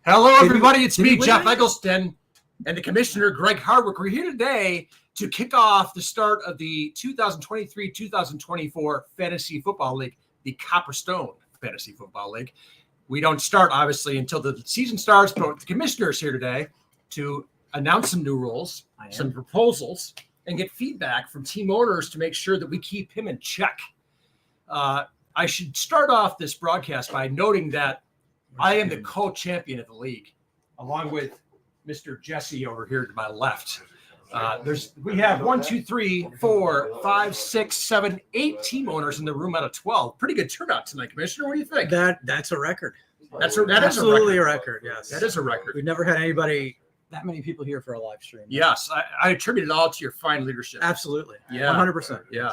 Hello, everybody. It's me, Jeff Eggleston, and the Commissioner, Greg Hardwick. We're here today to kick off the start of the 2023-2024 Fantasy Football League, the Copperstone Fantasy Football League. We don't start, obviously, until the season starts, but the Commissioner is here today to announce some new rules, some proposals, and get feedback from team owners to make sure that we keep him in check. I should start off this broadcast by noting that I am the co-champion of the league, along with Mr. Jesse over here to my left. We have 1, 2, 3, 4, 5, 6, 7, 8 team owners in the room out of 12. Pretty good turnout tonight, Commissioner. What do you think? That's a record. That Absolutely a record. Yes, that is a record. We've never had that many people here for a live stream. Yes, I attribute it all to your fine leadership. Absolutely. Yeah, 100%. Yeah,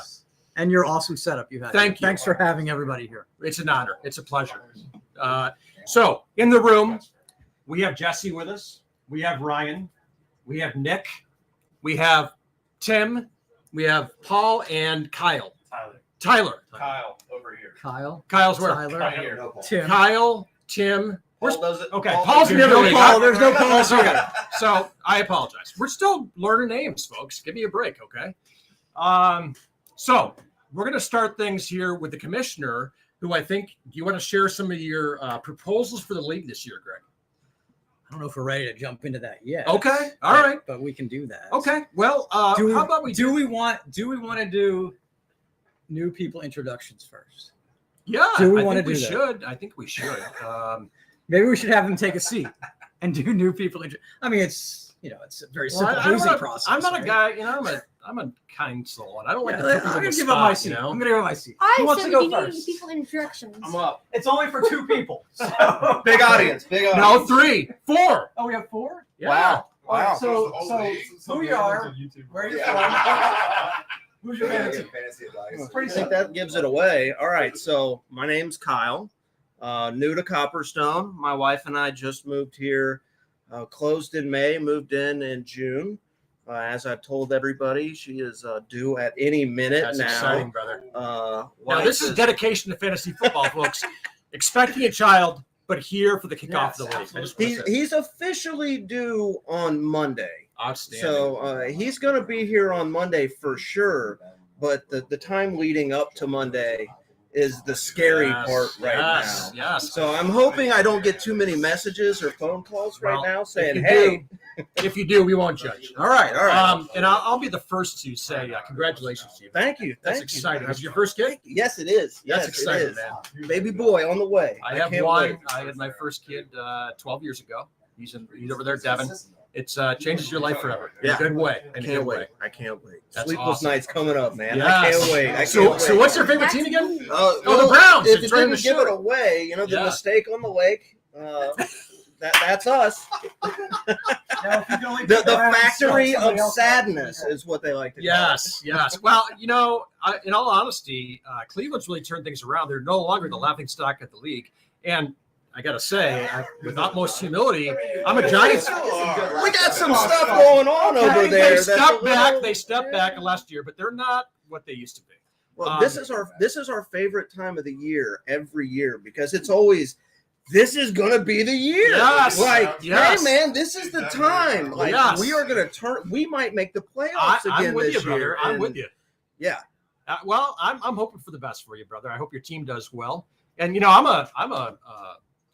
and your awesome setup you had. Thank you. Thanks for having everybody here. It's an honor. It's a pleasure. So in the room, we have Jesse with us. We have Ryan. We have Nick. We have Tim. We have Paul and Kyle. Tyler. Kyle over here. Kyle's where? Tyler. Right here. Tim. Kyle, Tim. Paul does it. Okay, Paul Paul's in the There's other no league. Paul. There's no Paul. Okay. So I apologize. We're still learning names, folks. Give me a break, okay? So we're going to start things here with the Commissioner, who I think, do you want to share some of your proposals for the league this year, Greg? I don't know if we're ready to jump into that yet. Okay. All right. But we can do that. Okay. Well, how about we do we want to do new people introductions first? Yeah, Do we I want think to we do that? should. I think we should. Maybe we should have them take a seat and do new people. I mean, it's a very simple, easy process. I'm not right? a guy. I'm a kind soul, and I don't like to Yeah, put people I'm in gonna the give up my spot, seat. you know? I'm gonna give up my seat. Who I wants said to we go need first? people introductions. I'm up. It's only for 2 people. So. Big audience. No, 3, 4. Oh, we have 4? Yeah. Wow. All right, Wow. so who you are, where you from, who's your fantasy? I think that gives it away. All right. So my name's Kyle, new to Copperstone. My wife and I just moved here, closed in May, moved in June. As I've told everybody, she is due at any minute. That's now. exciting, brother. Now This is dedication to fantasy football, folks. Expecting a child, but here for the kickoff of the league. I just wanna say. He's officially due on Monday. Outstanding. So he's going to be here on Monday for sure. But the time leading up to Monday is the scary part right now. Yes. So I'm hoping I don't get too many messages or phone calls right now saying, if you hey. if you do, we won't judge. All right. And I'll be the first to say congratulations to you. Thank you. That's exciting. Is it your first kid? Yes, it is. That's Yes, exciting, it is. man. Baby boy on the way. I have can't one. wait. I had my first kid 12 years ago. He's over there, Devin. It's changes your life forever. In a good way. I can't wait. I can't wait. That's Sleepless awesome. nights coming up, man. Yes. I can't wait. I can't So wait. what's your favorite team again? The Browns. If It's you right in didn't the give shirt. it away, the Yeah. mistake on the lake, that's us. Now, if you can only The pick Browns, factory somebody of else- sadness is what they like to call Yes. Well, in all honesty, Cleveland's really turned things around. They're no longer the laughingstock of the league. And I got to say, with utmost humility, I'm a Giants. it. We got some stuff going on over there. They stepped back last year, but they're not what they used to be. Well, this is our favorite time of the year every year because it's always this is gonna be the year. Yes. Hey man, this is the time. We are gonna turn. We might make the playoffs again I'm with this you, brother. year. I'm and- with you. Yeah. Well, I'm hoping for the best for you, brother. I hope your team does well. And I'm a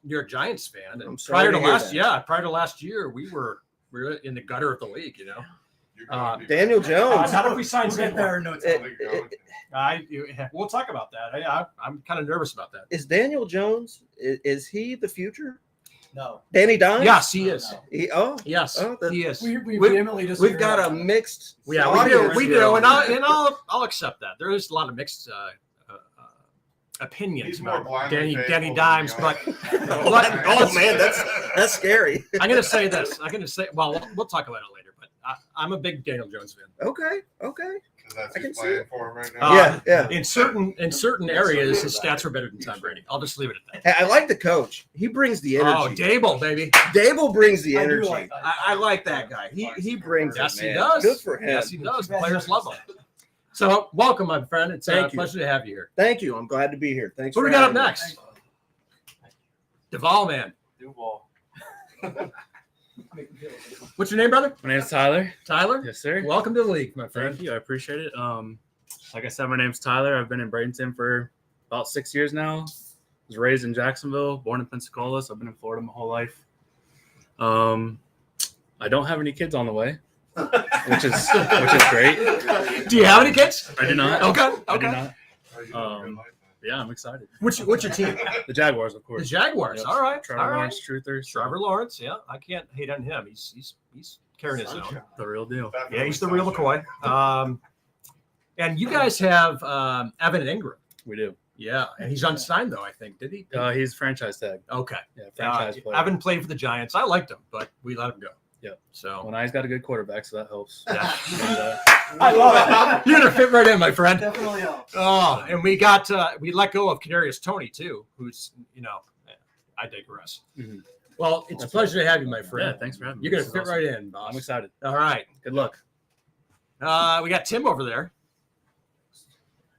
New York Giants fan. And I'm sorry to hear that. prior to last year, we were in the gutter of the league. Daniel Jones. Not if we sign We'll get there in no time. We'll talk about that. I'm kind of nervous about that. Is Daniel Jones? Is he the future? No. Danny Dimes? Yes, he is. Yes. He is. We We- vehemently disagree. We've got a mixed. We audience do, here. and I'll accept that. There is a lot of mixed opinions about Danny Dimes, but Oh man, that's scary. I'm going to say this. Well, we'll talk about it later, but I'm a big Daniel Jones fan. Okay. That's I can who's see playing it. for him right now. Yeah. In certain areas, his stats are better than Tom Brady. I'll just leave it at that. Hey, I like the coach. He brings the energy. Oh, Dable, baby. Dable brings the I do energy. like that. I like that guy. He brings Yes, it, he man. does. Good for him. Yes, he does. The players love him. So, welcome, my friend. It's a Thank you. pleasure to have you here. Thank you. I'm glad to be here. Thanks. Who for do we got up having me. next? Duvall, man. Duval. What's your name, brother? My name's Tyler. Tyler? Yes, sir. Welcome to the league, my friend. Thank you. I appreciate it. Like I said, my name's Tyler. I've been in Bradenton for about 6 years now. Was raised in Jacksonville, born in Pensacola, so I've been in Florida my whole life. I don't have any kids on the way, which is great. Do you have any kids? I do not. Okay. I do Okay. not. Yeah, I'm excited. What's your team? The Jaguars, of The course. Jaguars. Yep. All right. Trevor all right. Lawrence, Truther. so Trevor Lawrence. Yeah, I can't hate on him. He's carrying his own. The real deal. Yeah, he's the real McCoy. And you guys have Evan Ingram. We do. Yeah, and he's unsigned though. I think did he? He's franchise tag. Okay. Yeah, franchise player. Evan played for the Giants. I liked him, but we let him go. Yep. So Well, now he's got a good quarterback, so that helps. Yeah. And, I love it. You're gonna fit right in, my friend. Definitely helps. Oh, and we let go of Kadarius Toney too, who's I digress. Mhm. Well, it's a That's pleasure to have you, my friend. Yeah, thanks for having me. You're gonna This is fit awesome. right in, boss. I'm excited. All right. Good luck. We got Tim over there.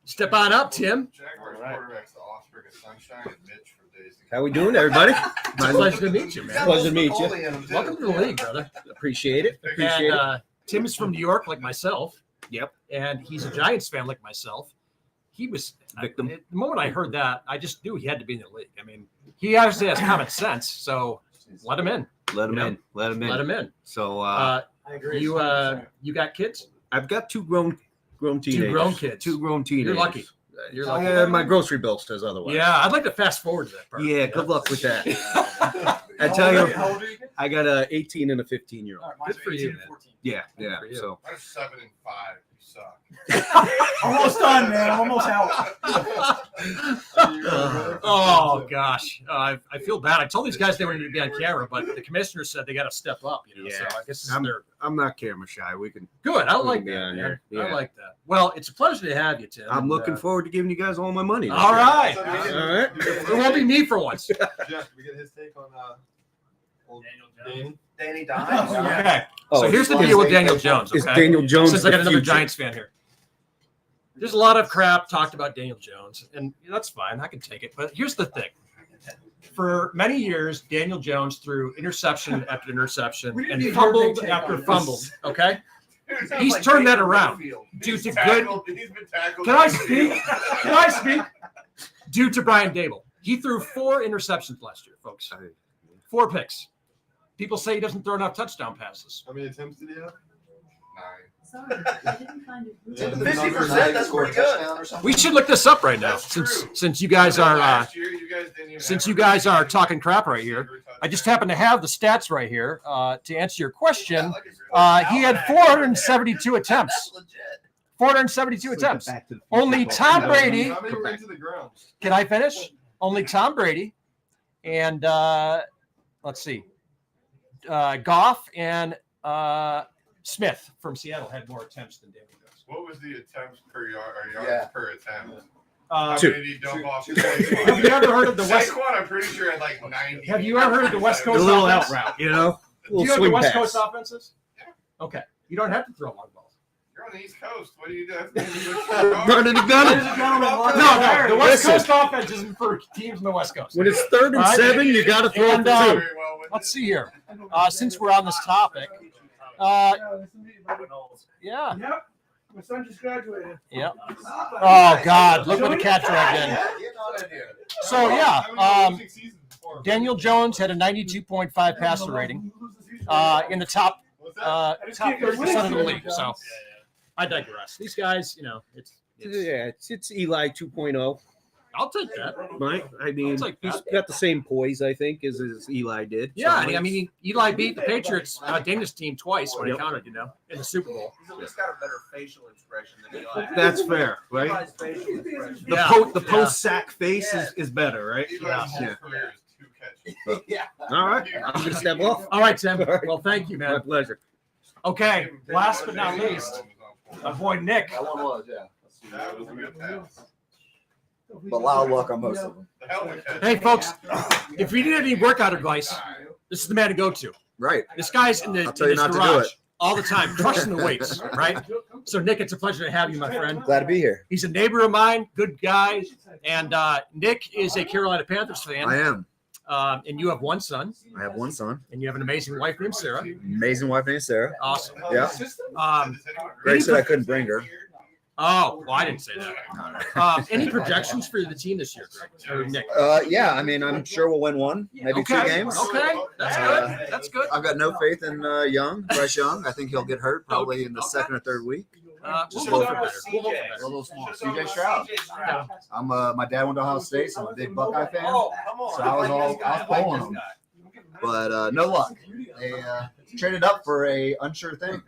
Step on up, Tim. Jaguars All right. quarterback's the offspring of sunshine and Mitch for days. How we doing, everybody? It's a pleasure to meet you, man. Pleasure to meet you. Welcome to the league, brother. Appreciate it. Appreciate And it. Tim's from New York, like myself. Yep. And he's a Giants fan, like myself. He was Victim. the moment I heard that, I just knew he had to be in the league. I mean, he obviously has common sense, so let him in. Let him you know, in. Let him in. Let him in. So I agree. You got kids? I've got two grown teenagers. Two grown kids. Two grown teenagers. You're lucky. You're lucky. My grocery bill says otherwise. Yeah, I'd like to fast forward to that part. Yeah. Good luck with that. I tell you, I got a 18 and a 15-year-old. All right, mine's Good for 18 you, and man. 14. Yeah. Yeah. for you. So I'm 7 and 5. You suck. Almost done, man. I'm almost out. Oh gosh, I feel bad. I told these guys they were going to be on camera, but the commissioner said they got to step up. So Yeah. I guess I'm- they're I'm not camera shy. We can. good. I like Yeah, that. Man. yeah. I like that. Well, it's a pleasure to have you, Tim. I'm and, looking forward to giving you guys all my money. this All year. right. So, All right. It won't be me for once. Jeff, did we get his take on old Danny? Danny Oh, Dimes. yeah. Okay. Oh, So here's the deal with Daniel Jones. Is Okay. Daniel Jones Since I got the another future? Giants fan here. There's a lot of crap talked about Daniel Jones, and that's fine. I can take it. But here's the thing. For many years, Daniel Jones threw interception after interception We didn't and need your fumbled big take after on this. fumbled. Okay. He's turned that around. Due to good. He's been tackled. Can I speak? Can I speak? Due to Brian Dable. He threw 4 interceptions last year, folks. 4 picks. People say he doesn't throw enough touchdown passes. How many attempts did he have? 9. Sorry, I didn't find it. 50%, that's pretty good. We should look this up right now, That's true. since you guys are Last year, you guys didn't even since have you a guys are receiver. talking crap right here. I just happen to have the stats right here to answer your question. He had 472 attempts. 472 attempts. Only Tom Brady. How many were into the ground? Can I finish? Only Tom Brady and let's see, Goff and Smith from Seattle had more attempts than Daniel Jones. What was the attempts per yard or yards Yeah. per attempt? Uh, How Two. many did he dump off? have you ever heard of the West? Saquon, I'm pretty sure had like 90. Have you ever heard of the West A Coast little offense? out route, you know. Do you know what the swing West pass. Coast offenses? Yeah. Okay, you don't have to throw long balls. You're on the East Coast. What do you do? Running the gun. No, the West Listen. Coast offense isn't for teams in the West Coast. When it's 3rd and All right. 7, you got to throw it And, for 2. Very well with Let's it. see here. Since we're on this topic, yeah, Yep. My son just graduated. yeah. Oh God, look what the cat dragged in. So yeah, How many losing seasons before? Daniel Jones had a 92.5 passer rating in the top What's that? top 30% of the league. So I digress. These guys, it's Yeah, it's Eli 2.0. I'll take that. Right? I mean, It's like he's that. got the same poise, I think, as Eli did. Yeah, So I mean, Eli beat the Patriots, Daniel's team twice when he Yep. counted, in the Super Bowl. He's at least got a better facial expression than Eli. that's fair, right? Eli's facial expression. The, Yeah. the Yeah. post sack face is better, right? Eli's Yeah. whole career is 2 catches. Yeah. All right, I'm gonna step off. All right, Tim. All right. Well, thank you, My man. pleasure. Okay, last but not least, my boy Nick. That one was, yeah. That was a good pass. But loud luck on most of them. The hell of a catch. Hey, folks, if you need any workout advice, this is the man to go to. Right. This guy's in I'll tell you his not to do garage it. all the time, crushing the weights, right? So, Nick, it's a pleasure to have you, my friend. Glad to be here. He's a neighbor of mine, good guy. And Nick is a Carolina Panthers fan. I am. And you have one son, I have one son, and you have an amazing wife named Sarah. amazing wife named Sarah. Awesome. Yeah. Greg said I couldn't bring her. Oh, well, I didn't say that. Any projections for the team this year, Greg? Or Nick? Yeah, I mean, I'm sure we'll win one, maybe two games. Okay, that's good. That's good. I've got no faith in Bryce Young. I think he'll get hurt probably in the second or third week. We'll vote for better. We'll vote for A better. little small. CJ Stroud. My dad went to Ohio State, so I'm a big Buckeye fan. So I was pulling them. But no luck. They traded up for a unsure thing.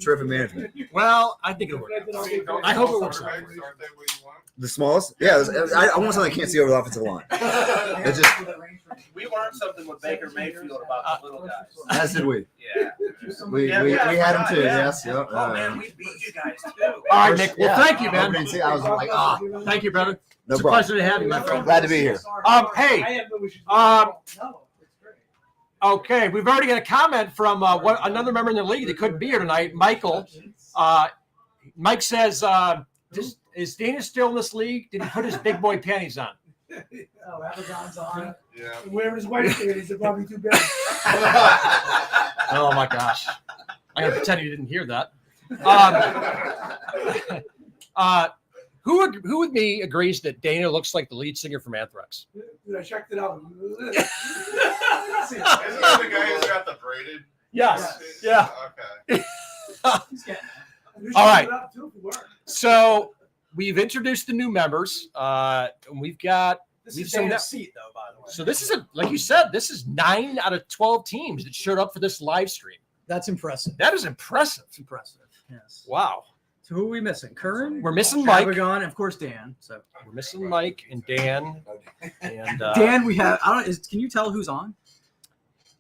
Terrific management. Well, I think it'll work out. I hope it works out. The smallest? Yeah, I want something I can't see over the offensive line. It's just, We learned something with Baker Mayfield about the little guys. as did we. Yeah. We had them too, yes. Yep. Oh man, we beat you guys too. All right, Nick. Well, thank you, man. I was like, Thank you, brother. no It's a problem. pleasure to have you, my friend. Glad to be here. Hey, okay, we've already got a comment from another member in the league that couldn't be here tonight, Michael. Mike says, is Dana still in this league? Did he put his big boy panties on? Oh, Amazon's on. Yeah. Where his wife is, it probably too big. Oh, my gosh. I'm going to pretend you didn't hear that. Who with me agrees that Dana looks like the lead singer from Anthrax? Dude, I checked it out. Isn't that the guy who's got the braided? Yes. Yeah. Okay. All right. So we've introduced the new members. And we've got This is Dana's seat, though, by the way. so this is like you said, this is 9 out of 12 teams that showed up for this live stream. That's impressive. That is impressive. That's impressive. Yes. Wow. So who are we missing? Curran? We're missing Mike. Abigon, of course, Dan. So We're missing Mike and Dan. And Dan, we have. I don't. Can you tell who's on?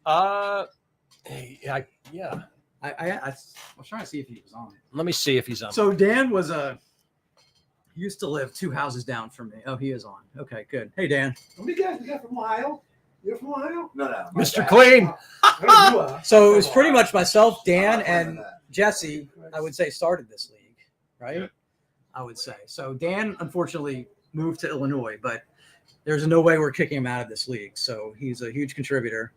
yeah. I was trying to see if he was on. Let me see if he's on. So Dan was he used to live 2 houses down from me. Oh, he is on. Okay, good. Hey, Dan. How many guys we got from Ohio? You're from Ohio? No. Mr. Clean. I know you are. So it was pretty much myself, Dan, and Jesse. I would say started this league, right? Yeah. I would say. So Dan unfortunately moved to Illinois, but there's no way we're kicking him out of this league. So he's a huge contributor,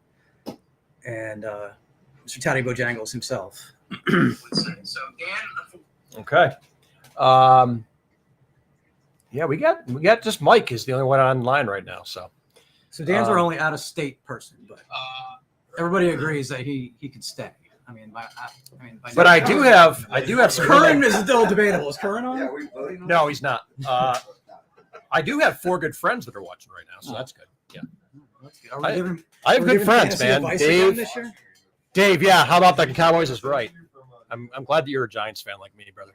and Mr. Taddy Bojangles himself. So Dan. Okay. Yeah, we got just Mike is the only one online right now. So Dan's our only out of state person, but everybody agrees that he could stay. but I do have some. Curran is still debatable. Is Curran on? Yeah, we voting on No, he's not. I do have 4 good friends that are watching right now, so that's good. Yeah, That's good. Are we giving, I have are we good giving friends, fantasy man. advice again Dave, this year? Dave, yeah. How about the Cowboys is right. I'm glad that you're a Giants fan like me, brother.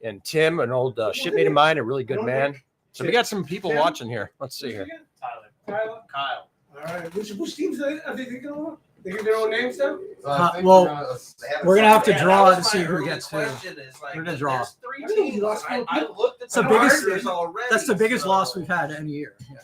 And Tim, an old shipmate of mine, a really good man. So we got some people watching here. Let's see here. Tyler? Kyle. All right. Which teams are they thinking of? They give their own names now? We're gonna have to Yeah, draw that to was see my who early gets who. question is, like, We're gonna draw. there's 3 I know you teams. lost I four looked at It's the the biggest- starters already. That's the biggest so- loss we've had any year. Yeah.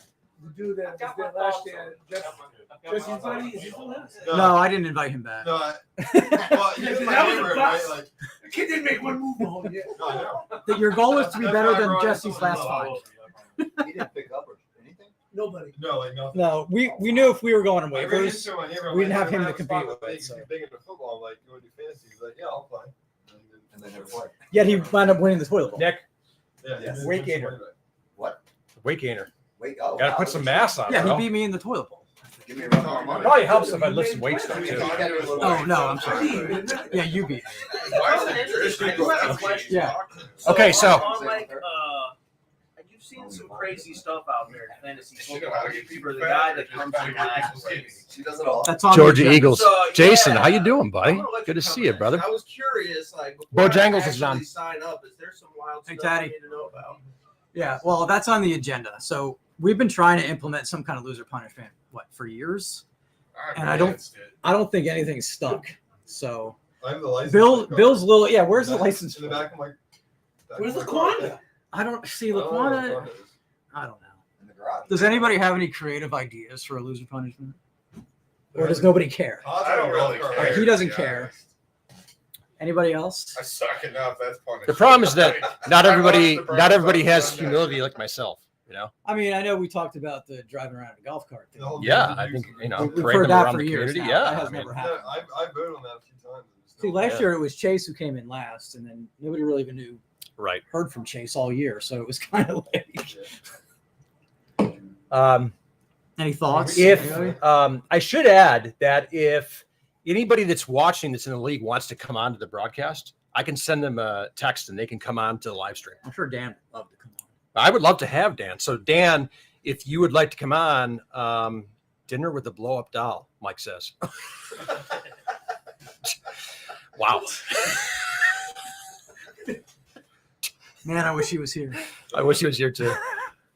The dude that was there last year, Jesse's buddy, is he still there? No, I didn't invite him back. No, well, he's my That was favorite, the right? best. Like, The kid didn't make one move the whole year. no, I know. That your goal is to be That's better why I than brought Jesse's someone last else. 5. He didn't pick up or anything? Nobody. No, like nothing. No, we knew if we were going on I ran waivers, into him on here, I'm we didn't like, have him "I to a compete spot with, league. so. He's big into football. I'm like, you want to do fantasy? He's like, yeah, I'll play. And then never played. yet he wound up winning the toilet bowl. Nick, Yeah, Yes. he's Weight been gainer. What? weight gainer. Wait, Got to put some mass on. Yeah, bro. he beat me in the toilet bowl. Give me a run on money. Probably helps if I lift some weights though too. Oh no, I'm sorry. Yeah, you beat me. Why is it interesting? I do have a question. Yeah. Okay, so- Like, you've seen some crazy stuff out there in fantasy football. For the guy that comes from last place. She does it all. That's on Georgia the agenda. Eagles. So, Jason, yeah. how you doing, buddy? I'm gonna let Good to come see you, in. brother. I was curious, like, before Bojangles I is on. actually sign up, is there some wild Hey, stuff I Taddy. need to know about? Yeah, well, that's on the agenda. So we've been trying to implement some kind of loser punishment, for years? And I don't think anything's stuck. So I'm the license. Bill's little, yeah. Where's the license? In the for it? back of my. Where's the Quanda? I don't see I don't know where Laquana. the Quanda is. I don't know. In the garage. Does anybody have any creative ideas for a loser punishment, or does nobody care? I don't really care. All right, he doesn't to be care. honest. Anybody else? I suck enough. That's punishment. The problem is that not I everybody watched the Browns not everybody on has Sunday. humility like myself. I mean, I know we talked about the driving around in a golf cart thing. The whole Yeah, thing I is think used We've parade heard them that around for the years community. now. Yeah, That has I mean, never Yeah, happened. I voted on that a few times. See, last year it was Chase who came in last, and then nobody really even right. heard from Chase all year, so it was kind of like. Any thoughts? If I should add that if anybody that's watching that's in the league wants to come on to the broadcast, I can send them a text and they can come on to the live stream. I'm sure Dan would love to come on. I would love to have Dan. So Dan, if you would like to come on, dinner with the blow up doll, Mike says. Wow. Man, I wish he was here. I wish he was here too.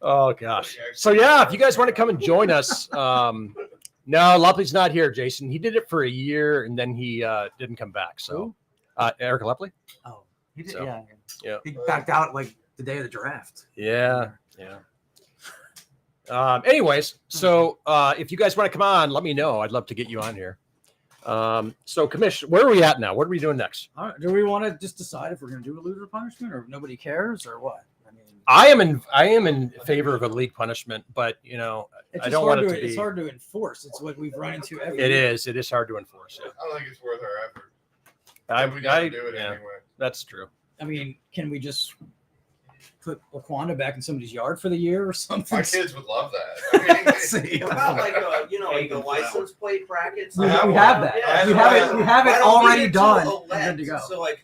Oh gosh. So yeah, if you guys want to come and join us, no, Lepley's not here, Jason. He did it for a year and then he didn't come back. So Eric Lepley. Oh, he did. So, yeah. yeah. He backed out like the day of the draft. Yeah. Anyways, so if you guys want to come on, let me know. I'd love to get you on here. So Commissioner, where are we at now? What are we doing next? All right, do we want to just decide if we're going to do a loser punishment or if nobody cares or what? I mean, I am in favor of a league punishment, but it's I just don't want hard it to. to It's be. hard to enforce. It's what we've run into every. It year. is. It is hard to enforce. Yeah. I don't think it's worth our effort. We I gotta do it yeah, anyway. that's true. I mean, can we just put Laquanda back in somebody's yard for the year or something? My kids would love that. I mean, See, What about like like the license plate brackets? we have have one. that. Yeah, we so have why it. We have it don't we already get done. to and good to go. So like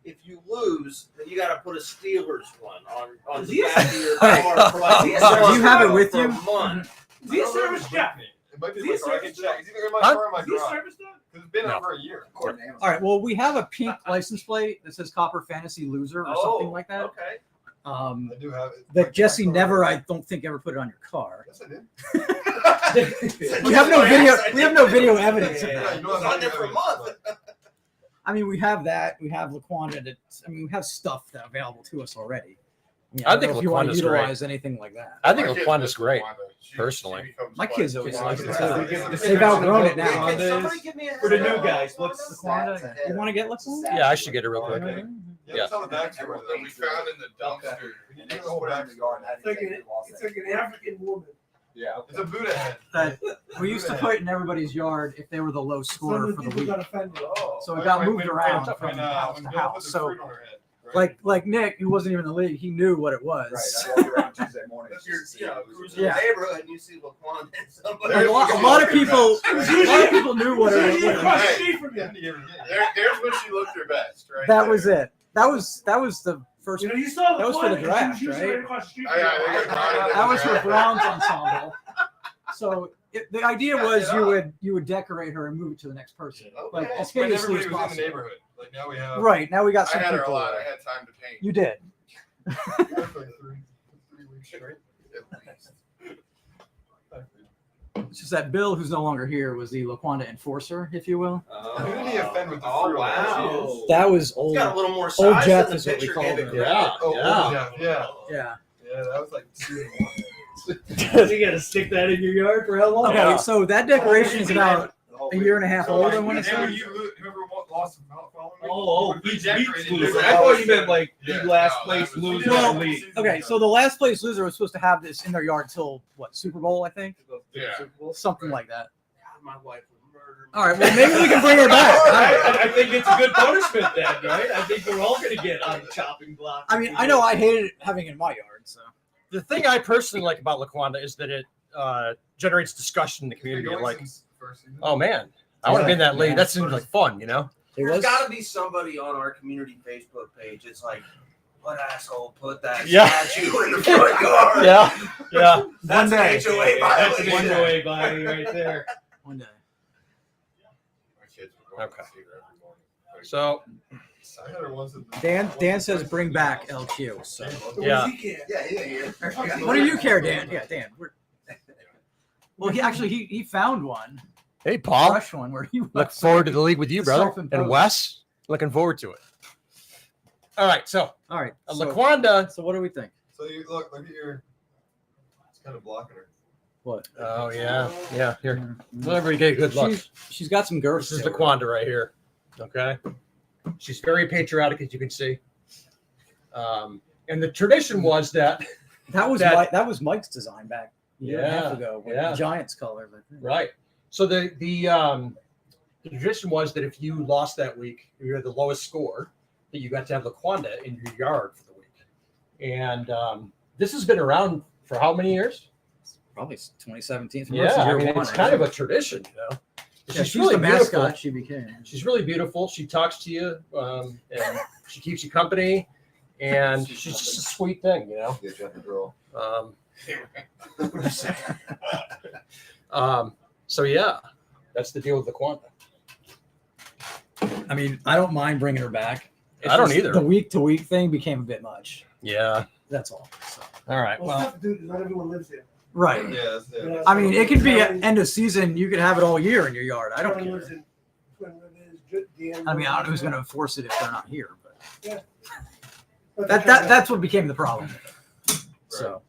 if you lose, then you got to put a Steelers one on the back of your car for like Do you have it with for you? a month. Is he a service check? It might be Is my he car. I can service check. It's either in my Huh? car or my Is he a garage. service dog? Because it's been No. over a year. All right. Well, we have a pink license plate that says Copper Fantasy Loser or something like that. Okay. I do have it. That Jesse never, I don't think, ever put it on your car. Yes, I did. We have no video. Yes, I We have did. no video evidence of Yeah, that. you It know was I'm on there for a not month. I mean, we have that. We have Laquanda. We have stuff that available to us already. I don't think know if you want to Laquanda's great. utilize anything like that. I think My kids Laquanda's miss great. Laquanda. personally. becomes My quite- kids always Yeah, like it yeah. too. They've outgrown it now. Hey, can somebody give me a For the heads new up? guys, what's Laquanda, you want to get Laquanda? Yeah, I should get it real quick. Okay. Yeah, it's on the backstory that we found in the dumpster. We need the whole backstory. It's like an African woman. Yeah. It's a Buddha head. That we used to put in everybody's yard if they were the low scorer Some of for the the people week. got offended. So it got moved around when, from house when to Bill house. put the So fruit on her head, right? like Nick, who wasn't even in the league, he knew what it was. Right. I walk around Tuesday morning. If you're, cruising Yeah. the neighborhood and you see Laquan and somebody. Like, a lot of people knew what it Usually was. across the street from you. There's when she looked her best, right? That was it. That was the first. You know, you saw That was for the Laquan, draft, she was usually right? across the street Oh, from yeah, you. they got caught. That was her Browns ensemble. So the idea was you would decorate her and move it to the next person, like Okay. as When hideously everybody as was in the possible. neighborhood. Like now we have. Right now we got I some had her a people. lot. I had time to paint. You did. For 3 weeks straight. It's just that Bill, who's no longer here, was the Laquanda enforcer, if you will. Who did he offend with the Oh, fruit? wow. That was It's old. got a little more Old size Jeff than is the what we picture called gave him. it Yeah. credit. Oh, Yeah. yeah. Yeah. Yeah, that was like 2 in 1. You gotta stick that in your yard for how long? Okay, so that decoration is about a year and a half old. I want to And say. when whoever lost the following week, Oh, we beach decorated loser. it. I thought you meant like Yeah, the last no, place that was- loser Well, in the league. Okay, so the last place loser was supposed to have this in their yard till what, Super Bowl, I think, Yeah. something like that. God, my wife would murder me. All right, well maybe we can bring her back. I think it's a good punishment then, right? I think we're all gonna get on the chopping block. I mean, I know I hated it having it in my yard, so. The thing I personally like about Laquanda is that it generates discussion in the community. Going Like, since first season. oh man, I want to be in that league. Yeah. That seems like fun, you know? It There's was. got to be somebody on our community Facebook page. It's like, what asshole put that Yeah. statue in the front yard? Yeah. That's One day. an HOA That's an violation. HOA body right there. One day. My kids were going Okay. to see her every morning. Like, So I had her once at the- Dan says bring back LQ. So. yeah, Yeah, here. What do you care, Dan? Yeah, Dan. Well, he found one, hey Paul, fresh one where he look forward to the league with you, It's brother, self-imposed. and Wes. Looking forward to it. All right, so All right. So, Laquanda. so what do we think? So you look at your. It's kind of blocking her. What? Oh yeah. Here, let everybody get a good look. She's got some girth. This is to her. Laquanda right here. Okay, she's very patriotic, as you can see. And the tradition was that That was that was Mike's design back a year and a half Yeah, ago. With yeah. the Giants colors, I think. Right. So the tradition was that if you lost that week, you had the lowest score, that you got to have Laquanda in your yard for the week. And this has been around for how many years? Probably 2017. Yeah, I mean, it's kind of a tradition, you know. Yeah, she's really the mascot. beautiful. She became. She's really beautiful. She talks to you, and she keeps you company, and she's just a sweet thing, you know. Get you up the girl. What'd you say? So yeah, that's the deal with Laquanda. I mean, I don't mind bringing her back. I don't just either. The week-to-week thing became a bit much. Yeah. That's all. So. All right. Well, Well, stuff to do, 'cause not everyone lives here. Right. Yeah, You know, I mean, it could be Twin end of season. You could have it all year in your yard. I don't lives care. in- Twin lives in- I mean, I don't know who's going to enforce it if they're not here, but But that's what became the problem. So,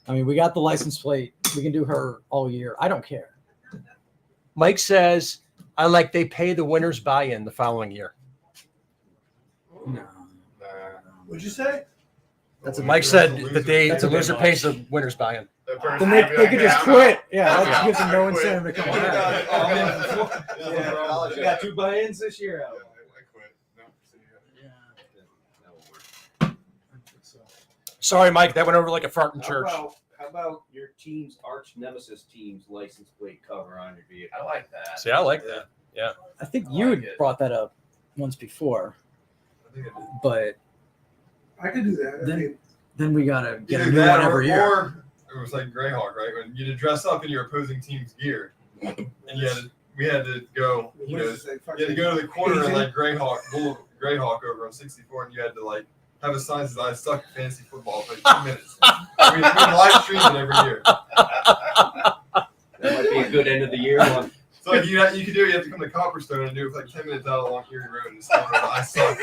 I mean, we got the license plate. We can do her all year. I don't care. Mike says, I like they pay the winner's buy-in the following year. No. What'd you say? That's a Mike said that That's the a bit loser much. pays the winner's buy-in. Then they could just quit. Yeah, that gives them no incentive to come back. Yeah. You got 2 buy-ins this year. I quit. No, see ya. Sorry, Mike, that went over like a fart in church. How about your team's arch nemesis team's license plate cover on your vehicle? I like that. See, I like that. I think I you like had it. brought that up once before, I think I did. but I could do that. I Then- mean, then we got to get a Either new that one every year. or it was like Greyhawk, right? When you had to dress up in your opposing team's gear, and we had to go, what you does know, it say? you had to go to the corner and Asian? like Greyhawk over on 64, and you had to like have a sign that says I suck at fantasy football for like 2 minutes. we live stream it every year. That might be a good end of the year one. So like you have to come to Copperstone and do it for like 10 minutes out along Erie Road and just tell them I suck.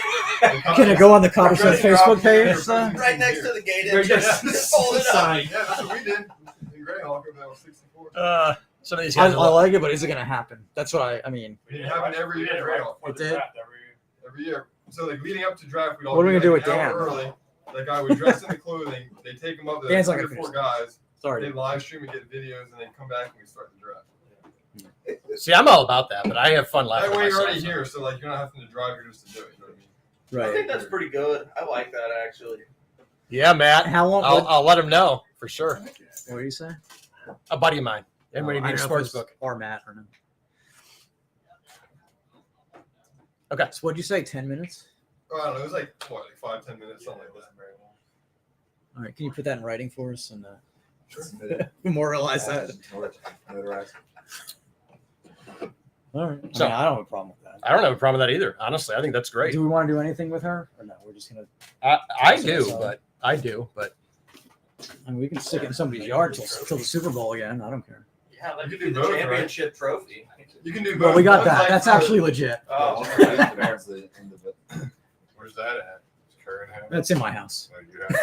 Can it go on the Copperstone Dressing up Facebook in page? your Son? opposing Right team's next gear. to the gate They're entrance. just Hold it up. sign. Yeah, that's what we did in Greyhawk over there on 64. Some of these I guys like it, but is it going to happen? That's what I mean. We didn't have it every year in Greyhawk. It did? Every year. So like leading up to draft, we'd all What are we be, gonna do like, with an hour Dan? early. Like I would dress in the clothing. They take them up to Dan's not 3 or gonna 4 finish. guys. Sorry. They live stream and get videos, and then come back and we start the draft. See, I'm all about that, but I have fun laughing. That way at you're myself. already here, so like you're not having to drive here just to do it. You know what I mean? I Right. think that's pretty good. I like that actually. Yeah, Matt. How long? I'll let him know for sure. What do you say? A buddy of mine. Everybody I needs a don't know if sports it's book. Or Matt or no. Okay. So what'd you say? 10 minutes? Oh, I don't know. It was like what, like 5-10 minutes, something like this. Very long. All right. Can you put that in writing for us and Sure. memorialize that? Notarized. All right. So- I don't have a problem with that. I don't have a problem with that either. Honestly, I think that's great. Do we want to do anything with her or no? We're just gonna. I So- do, so- but I do, but I mean, we can stick it in somebody's yard till the Super Bowl again. I don't care. Yeah, let You me can do do the both, right? championship trophy. You can do both. Well, we got One's that. like That's for- actually legit. Oh, That's the end of it. Where's that at? Current house. That's in my house. Oh, you have-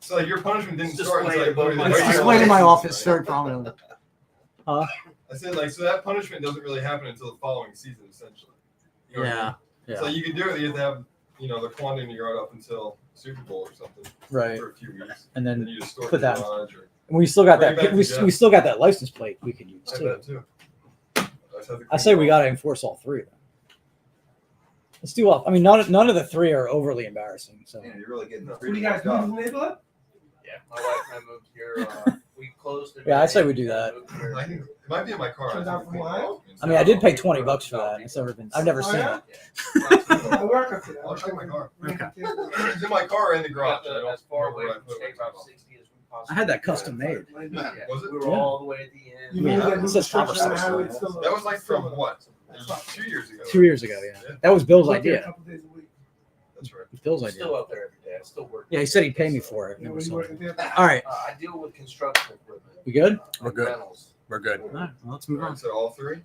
So like your punishment didn't It's start displayed until above like, my It's Right. displayed in my office very prominently. I said like so that punishment doesn't really happen until the following season essentially. You know what I mean? Yeah. So you can do it. You have to have the quantity in your yard up until Super Bowl or something Right. for a few weeks. And Then then you just store it put in the that- garage or we still got Bring it that. back We to Jeff. still got that license plate we could use I too. bet too. just have to I say we got to enforce all three. Then. Let's do all. I mean, none of the three are overly embarrassing. So Man, you're really getting the What do you guys do in the neighborhood? Yeah, my wife and I moved here. We closed. in Yeah, I'd say May, we do that. moved here. I think it might be in my car. Comes out from Ohio? I mean, I did pay $20 for that. I've never Oh, seen yeah? it. I work up there. I'll check my car. Okay. It's in my car or in the garage. I don't As far remember away where I from put it. State Route 60 as we possibly I had that could. custom made. Yeah, Was it? We were Yeah. all the way at the You end. mean Yeah. that new It says construction on the Copperstone. highway? It's still- That was like from still- what? 2 years ago. 2 years ago, yeah. That was Bill's Work there a idea. couple days a week. That's right. It was Bill's I'm idea. still up there every day. I still work. Yeah, he said he'd pay me for it. You know, Never when you saw work it. in there. All right, I deal with construction equipment. we good? We're good. Rentals. We're good. All right, well, let's move All on. right, so all three?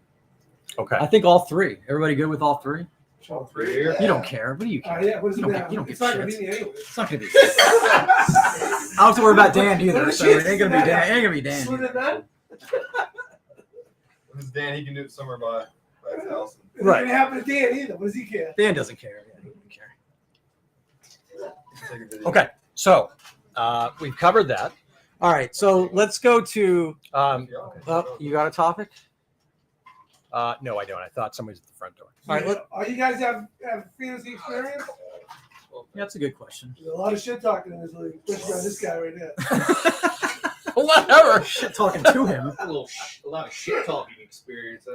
Okay. I think all three. Everybody good with all three? All three here? You don't care. What do you care? Yeah, what is it You don't now? get- you don't It's get not gonna shit. be me anyway. It's not gonna be. I don't have to worry about Dan either. What So shit it ain't gonna be is Dan. that? It ain't gonna be Dan. Sooner than that? If it's Dan, he can do it somewhere by his house. It Right. ain't gonna happen to Dan either. What does he care? Dan doesn't care. Yeah, he doesn't care. Take a video. Okay. So we've covered that. All right, so let's go to. You got a topic? No, I don't. I thought somebody's at the front door. All right, All you guys have fantasy experience? that's a good question. There's a lot of shit talking in this league, especially on this guy right here. Whatever. Shit talking to him. A lot of shit talking experience.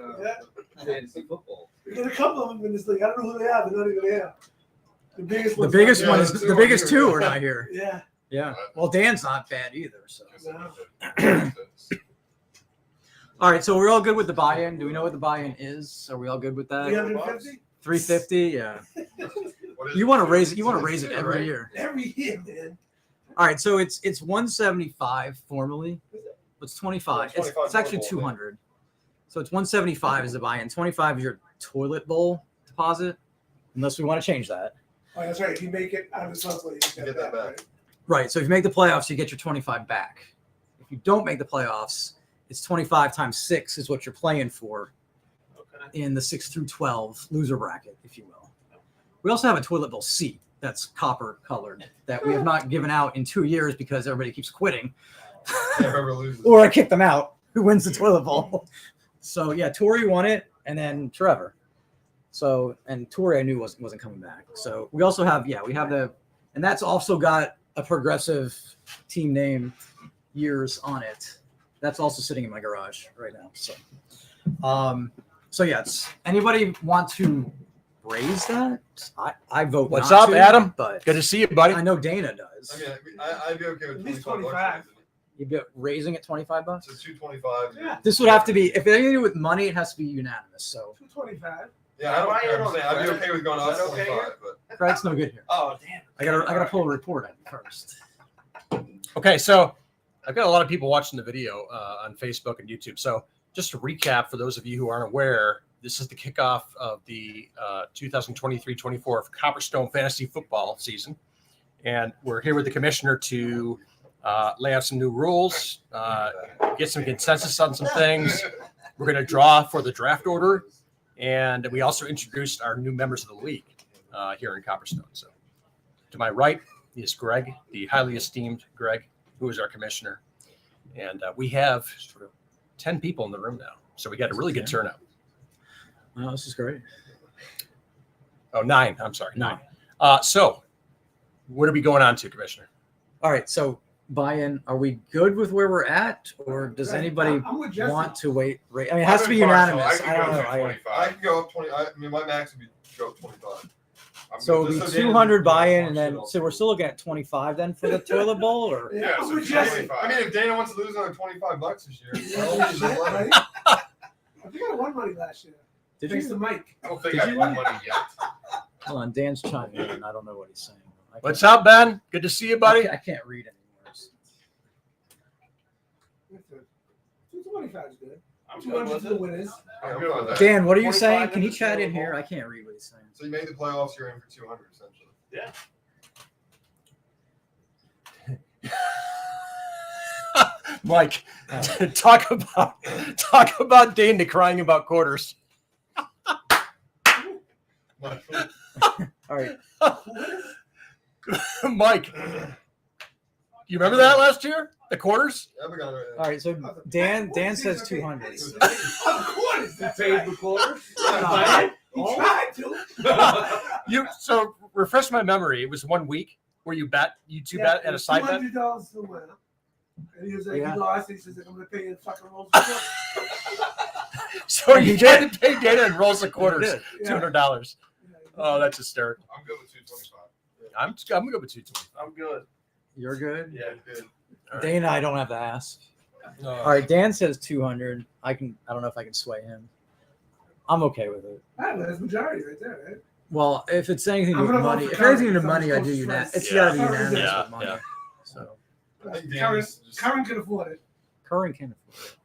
Fantasy football. There's a couple of them in this league. I don't know who they are. They're not even here. The biggest The one's biggest not one here. is the biggest two are not here. Yeah. Yeah. Well, Dan's not bad either. So. No. All right, so we're all good with the buy-in. Do we know what the buy-in is? Are we all good with that? 350? 350. Yeah. What is You it? want to raise it? You want to raise it every year? Every year, man. All right, so it's 175 formally. It's 25. Yeah, 25 It's actually total, 200. So it's 175 is the buy-in. 25 is your toilet bowl deposit, unless we want to change that. Oh, that's right. If you make it out of the monthly, you get that back. Right. So if you make the playoffs, you get your 25 back. If you don't make the playoffs, it's 25 times 6 is what you're playing for in the 6 through 12 loser bracket, if you will. We also have a toilet bowl seat that's copper colored that we have not given out in 2 years because everybody keeps quitting. Yeah, whoever loses. Or I kick them out. Who wins the toilet bowl? So yeah, Tori won it, and then Trevor. So and Tori I knew wasn't coming back. So we also have we have and that's also got a progressive team name years on it. That's also sitting in my garage right now. So yeah, it's anybody want to raise that? I vote. What's not up, to, Adam? But Good to see you, buddy. I know Dana does. I mean, I'd be okay with At least 25 25. bucks. You'd be raising it $25. So 225. Yeah. This would have to be if anything to do with money, it has to be unanimous. So 225. Yeah, I don't Why care. you I'm saying I'd be okay with going Is up that okay 25, here? but Craig's no good here. Oh, damn. I gotta pull a report in first. Okay, so I've got a lot of people watching the video on Facebook and YouTube. So just to recap, for those of you who aren't aware, this is the kickoff of the 2023-24 Copperstone fantasy football season. And we're here with the commissioner to lay out some new rules, get some consensus on some things. We're going to draw for the draft order. And we also introduced our new members of the league here in Copperstone. So to my right is Greg, the highly esteemed Greg, who is our commissioner. And we have 10 people in the room now. So we got a really good turnout. Wow, this is great. Oh, 9. I'm sorry. 9. So what are we going on to, Commissioner? All right, so buy-in. Are we good with where we're at, or does anybody I'm with Jesse. want to wait? I mean, it has to be unanimous. I don't know. I can go up 20. I mean, my max would be go up 25. So it'll be 200 buy-in, and then so we're still looking at 25 then for the toilet bowl, or Yeah, I'm so with Jesse. I mean, if Dana wants to lose another $25 this year, Yeah, shit, right? I think I won money last year. did Thanks to you? Mike. I don't think Did I you won win? money yet. Hold on, Dan's chiming in. I don't know what he's saying. What's up, Ben? Good to see you, buddy. I can't read anymore. 225 is good. I'm 200 good for the with it. winners. I'm good with that. Dan, what are you 25 saying? Can you minutes chat in total. here? I can't read what he's saying. So you made the playoffs, you're in for 200 essentially. Yeah. Mike, talk about Dana crying about quarters. All right. Mike, you remember that last year? The quarters? Yeah, we got it right All right. So Dan says 200. Of course. You paid the quarter? He tried to. So refresh my memory. It was 1 week where you two bet at a side bet. $200 to win. And he was like, Yeah. he lost. He says, I'm going to pay you the fucking rolls. So you tried to pay Dana and rolls the quarters, did. $200. Oh, that's hysterical. I'm good with 225. I'm good with 220. I'm good. You're good. Yeah, good. All right. Dana, I don't have to ask. No. All right. Dan says 200. I don't know if I can sway him. I'm okay with it. That's majority right there, right? Well, if it's anything to I'm do with gonna vote money, for if anything to do with Curry, money, I do because I'm unanimous. supposed It's to got to be stress. unanimous Yeah, with money. yeah. So I think Dan Curran, is just- Curran can afford it. Curran can afford it.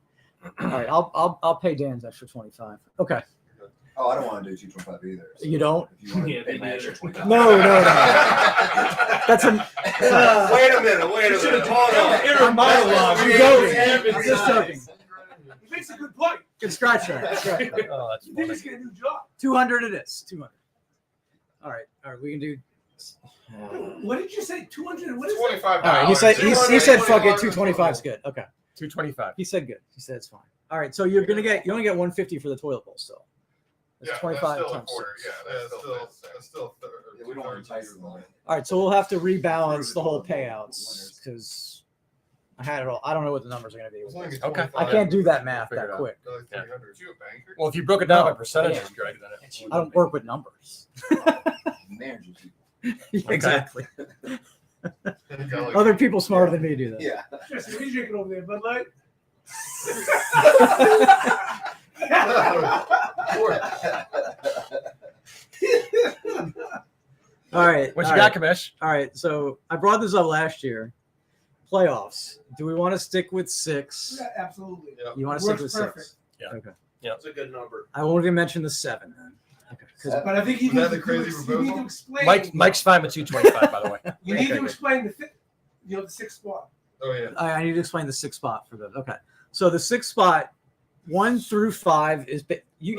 All right. I'll pay Dan's extra 25. Okay. Oh, I don't want to do 225 either. So You don't? If you want Yeah, to pay me my neither. extra 25. No. That's a. Wait a minute. Hold on. Inner monologue. That's- You're joking. I'm just joking. He makes a good point. Can scratch that. That's right. Oh, that's You think funny. he's getting a new job? 200 it is. 200. All right. We can do What did you say? 200? What is it? $25. All right, he said fuck it. 225 is good. Okay, 225. he said good. He said it's fine. All right, so you only get 150 for the toilet bowl still. That's 25 that's still a times quarter. 6. Yeah, that's still a third. Yeah, we don't want to two-thirds tighten of the money. All right, so we'll have to rebalance the whole payouts because I had it all. I don't know what the numbers are going to be. As long as it's Okay. I 25, can't do that math Figure that it out. quick. another Yeah. 300. You a banker? Well, if you broke it down No, by percentages, yeah. Greg, then I don't work with numbers. Managers. Exactly. You got like- Other people smarter than me do that. Yeah. Jesse, what are you drinking over there, Bud Light? All right. what all you got, right. Kamish? All right. So I brought this up last year. Playoffs. Do we want to stick with 6? Yeah, absolutely. Yeah. You want to stick Works with perfect. 6? Yeah. Okay. That's a good number. I won't even mention the 7 then. Okay. 'Cause But I think you Was that need, the crazy you need proposal? to explain. Mike's fine with 225, by the way. You need Okay, to good. explain the 6th spot. Oh yeah. I need to explain the 6th spot for them. Okay. So the 6th spot, 1 through 5 is he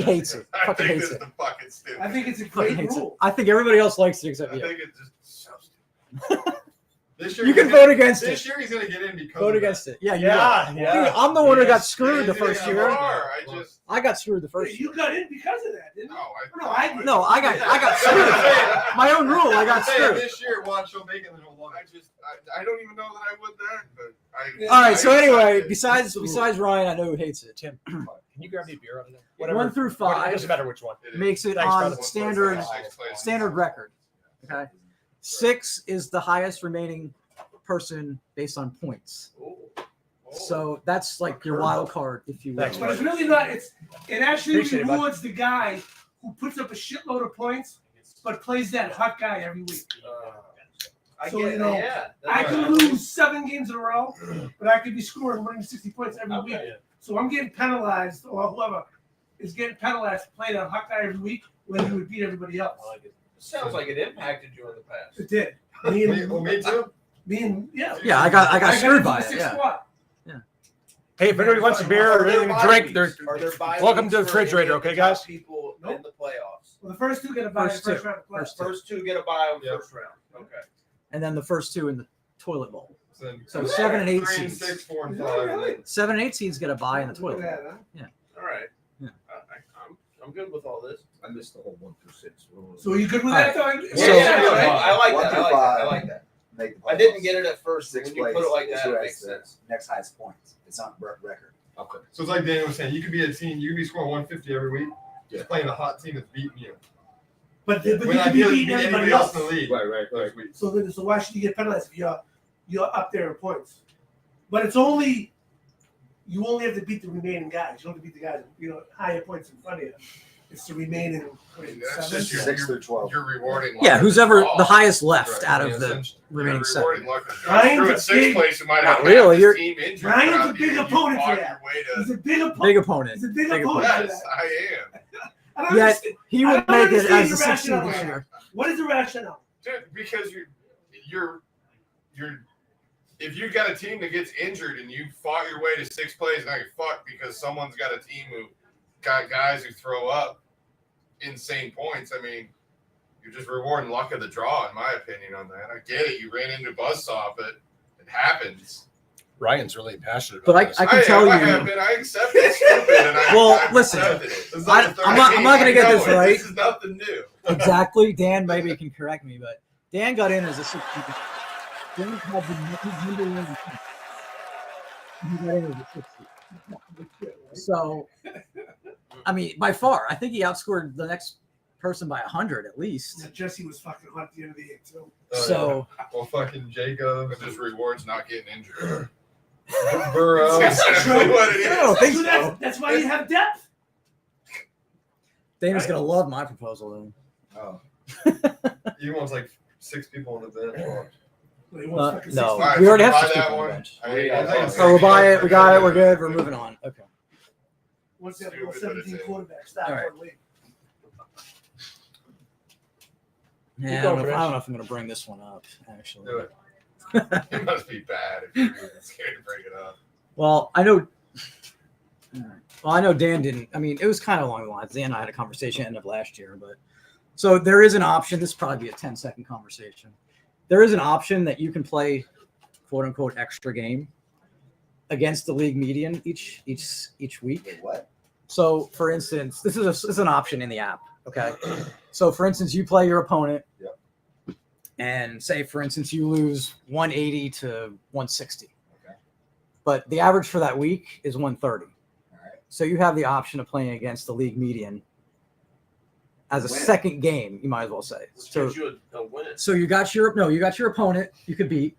hates it. I Fucking think hates this is it. the fucking stupid. I think it's a Fucking great hates it. rule. I think everybody else likes it except I you. think it's just so stupid. This year You can he's gonna- vote against This it. year he's gonna get in because Vote of against it. Yeah, you Yeah, will. yeah. I'm the one who got Yes, screwed the yes, first you year. are. I got screwed the first year. You got in because of that, didn't you? No, I did. No, I got screwed. My own rule. I got I'm saying screwed. This year, watch he'll make it in the whole I don't even know that I would that, but I. All right. So I anyway, accept it. besides Ryan, I know who hates it. Tim, can you grab me a beer out of there? 1 through 5 It doesn't matter which one. It is. makes it Thanks, on brother. standard record. Okay. 6 is the highest remaining person based on points. So that's like your wild card, if you will. Thanks, But it's really not. It actually Appreciate it, bud. rewards the guy who puts up a shitload of points, but plays that hot guy every week. I So, get you know, it. Yeah. I That's could right. lose 7 games in a row, but I could be scoring 160 points every week. Okay. So I'm getting penalized, or whoever is getting penalized to play that hot guy every week when he would beat everybody else. Sounds like it impacted you in the past. It did. Me Me too. and yeah. Yeah, I got screwed by into it. the Yeah. 6th spot. Hey, if anybody wants a beer or anything to drink, they're welcome to the refrigerator, okay, guys? People Nope. in the playoffs. Well, the first 2 get a bye in the First first two. round of playoffs. First 2 get a bye on the Yeah. first round. Okay. And then the first 2 in the toilet bowl. So Three 7 and 8 3 and seeds. 6, 4 and Yeah, 5. really? 7 and 8 seeds get a bye in the Look toilet at bowl. that, huh? All right. Yeah. I'm good with all this. I missed the whole 1 through 6. So are you good with All that, though? So- I like 1 that. through I 5 like that. make the I didn't playoffs. get it at first. Sixth When you place put it like is that, who it has makes the sense. next highest points. It's not record. Okay. So it's like Daniel was saying, you could be a team, you could be scoring 150 every week, just playing a hot team that's beating you. But you When can be ideally beating beat everybody anybody else else. in the league. Right. Those weeks. So why should you get penalized if you're up there in points? But it's only you only have to beat the remaining guys. You don't have to beat the guys higher points in front of you. It's the remaining That's 7. just your- 6 through 12. You're rewarding. luck Yeah, of who's the ever draw. the highest left Right. out Yeah, of the essentially, remaining you're 7. rewarding luck of the draw. Ryan's Screw a it, sixth big- place, you might Not have really, half you're- this team injured Ryan's throughout a the big year. You opponent for fought that. your way to- He's a big opponent. Big opponent. He's a big Big opponent. opponent. Yes, I am. I don't Yet understand. he I would don't make it understand as your the 6th seed rationale this there. year. What is the rationale? Dude, because you're if you got a team that gets injured and you fought your way to 6th place, now you're fucked because someone's got a team who got guys who throw up insane points. I mean, you're just rewarding luck of the draw, in my opinion, on that. I get it. You ran into a buzzsaw, but it happens. Ryan's really passionate But about this. I can tell I you. have been. I accept it's stupid. And I've listen, accepted it. This is I'm the third not game. gonna I get know this it. right. This is nothing new. Exactly. Dan maybe can correct me, but Dan got in as a 6th seed. Dan had the number 1 team. He got in as a 6th seed. So, I mean, by far, I think he outscored the next person by 100 at least. Yeah, Jesse was fucking hot at the end of the year too. So, Well, fucking Jacob and just rewards not getting injured. Burrow. That's That's true. exactly what it I don't is. think So so. that's why you have depth. Dana's gonna love my proposal then. Oh. He wants like 6 people on the bench. Well, he wants fucking No, All right, we already so have buy 6 that people on one. the bench. I think it's So we'll buy it. We got it. We're $60. good. We're moving on. Okay. Once they have to go Stupid, but it's 17 in. quarterbacks, start All right. one league. Yeah, I going, don't know Chris. if I'm gonna bring this one up actually. Do it. It must be bad if you're scared to bring it up. Well, I know. I know Dan didn't. I mean, it was kind of along the lines. Dan and I had a conversation end of last year, but So there is an option. This will probably be a 10-second conversation. There is an option that you can play, quote unquote, extra game against the league median each week. Wait, what? So, for instance, this is an option in the app. Okay. So, for instance, you play your opponent, and say, for instance, you lose 180 to 160. Okay. But the average for that week is 130. All right. So you have the option of playing against the league median as a Win. second game, you might as well say. So, Gives you a win. so you got your opponent you could beat.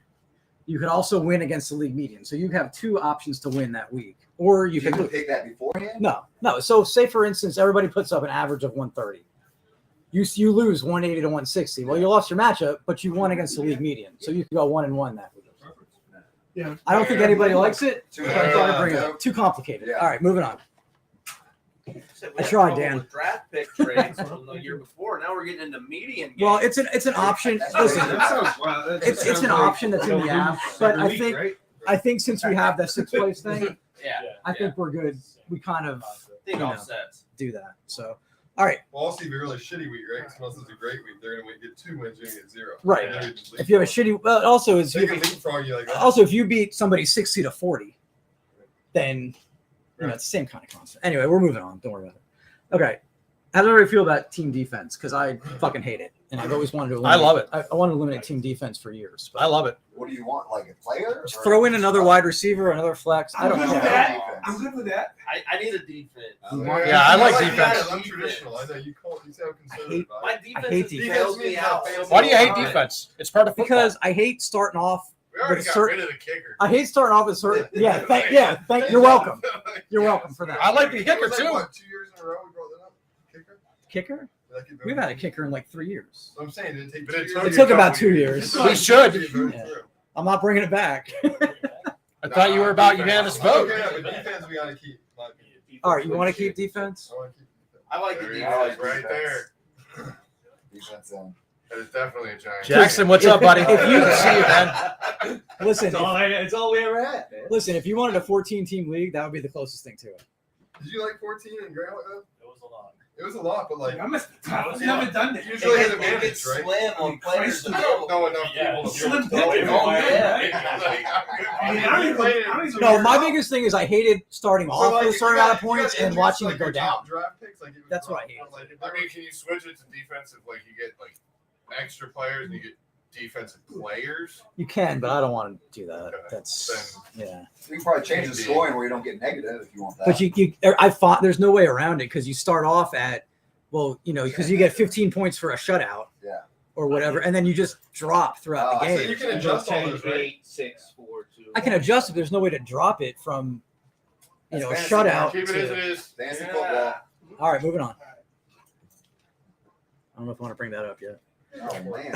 You could also win against the league median. So you have two options to win that week. Or you You could can lose. pick that beforehand. No. So say for instance, everybody puts up an average of 130. You lose 180 to 160. Well, you lost your matchup, but you won against the league median. So you could go 1-1 that week. Yeah. I don't think anybody likes it. Too but I thought I'd bring it much. up. Too complicated. Yeah. All right, moving on. Said we I had tried, trouble Dan. with draft pick trades from the year before. Now we're getting into median. Well, games. it's an option. That's Listen, crazy. it's an option that's in the app. But I think since we have that sixth place thing, yeah. I think we're good. We kind of Thing you know. offsets. do that. So, all right, Well, also, if you're a really shitty week, right? Because unless it's a great week, they're going to get 2 wins, you're going to get 0. Right. And then you just if you have a shitty, well, also is They can leapfrog you like that. also if you beat somebody 60 to 40, then you know it's the same kind of concept. Anyway, we're moving on. Don't worry about it. Okay, how do everybody feel about team defense? Because I fucking hate it, and I've always wanted to. Eliminate, I love it. I wanted to eliminate team defense for years. But I love it. What do you want? Like a player? just or- throw in another wide receiver, another flex. I I'm don't good with care. that. I'm good with that. I need a defense. Yeah, I like defense. I'm traditional. I know you sound conservative. about My it. defense hate is defense. fails me out. Why do you hate defense? It's part of football. Because I hate starting off. We already with got certain- rid of the kicker. I hate starting off with certain. You're welcome. You're welcome for that. I like the kicker, It was like, too. What, 2 years in a row we brought that up? Kicker? Kicker? Like, it- We've had a kicker in like 3 years. So I'm saying, did it take But 2 it years? took It took about 2 years. We should. Yeah. I'm not bringing it back. I thought you were about unanimous vote. Okay, but defense we got to keep. All right, you want to keep defense? I want to keep defense. I like the There he defense. is, right there. Defense. That is definitely a giant. Jackson, what's up, buddy? If you- See you, man. Listen, It's all we ever had, man. listen. If you wanted a 14-team league, that would be the closest thing to it. Did you like 14 and Grant like that? It was a lot. It was a lot, but like I must be tough. I've never done that. usually has It advantage, gets right? slim on players. Christ, I don't know enough people to Slim really pickings. know. Oh, yeah. I mean, I don't even No, my biggest thing is I hated starting So, off like, with a if certain you amount of got- you points got and injuries, watching like, it go your down. top draft picks, like, it was That's what I rough, hate. but, like, if I mean, can you switch it to defensive? Like you get like extra players and you get defensive players. You can, but I don't want to do that. Okay. That's yeah. We can probably change the scoring where you don't get negative if you want that. But I thought there's no way around it because you start off at, well, you know, because you get 15 points for a shutout. Yeah. Or whatever, and then you just drop throughout the Oh, so game. you can adjust all those, right? 8, 6, 4, 2. I can adjust it. There's no way to drop it from, you know, a That's shutout. Keep it as it To, is. Fantasy Yeah. football. all right, moving on. I don't know if I want to bring that up yet. Oh man,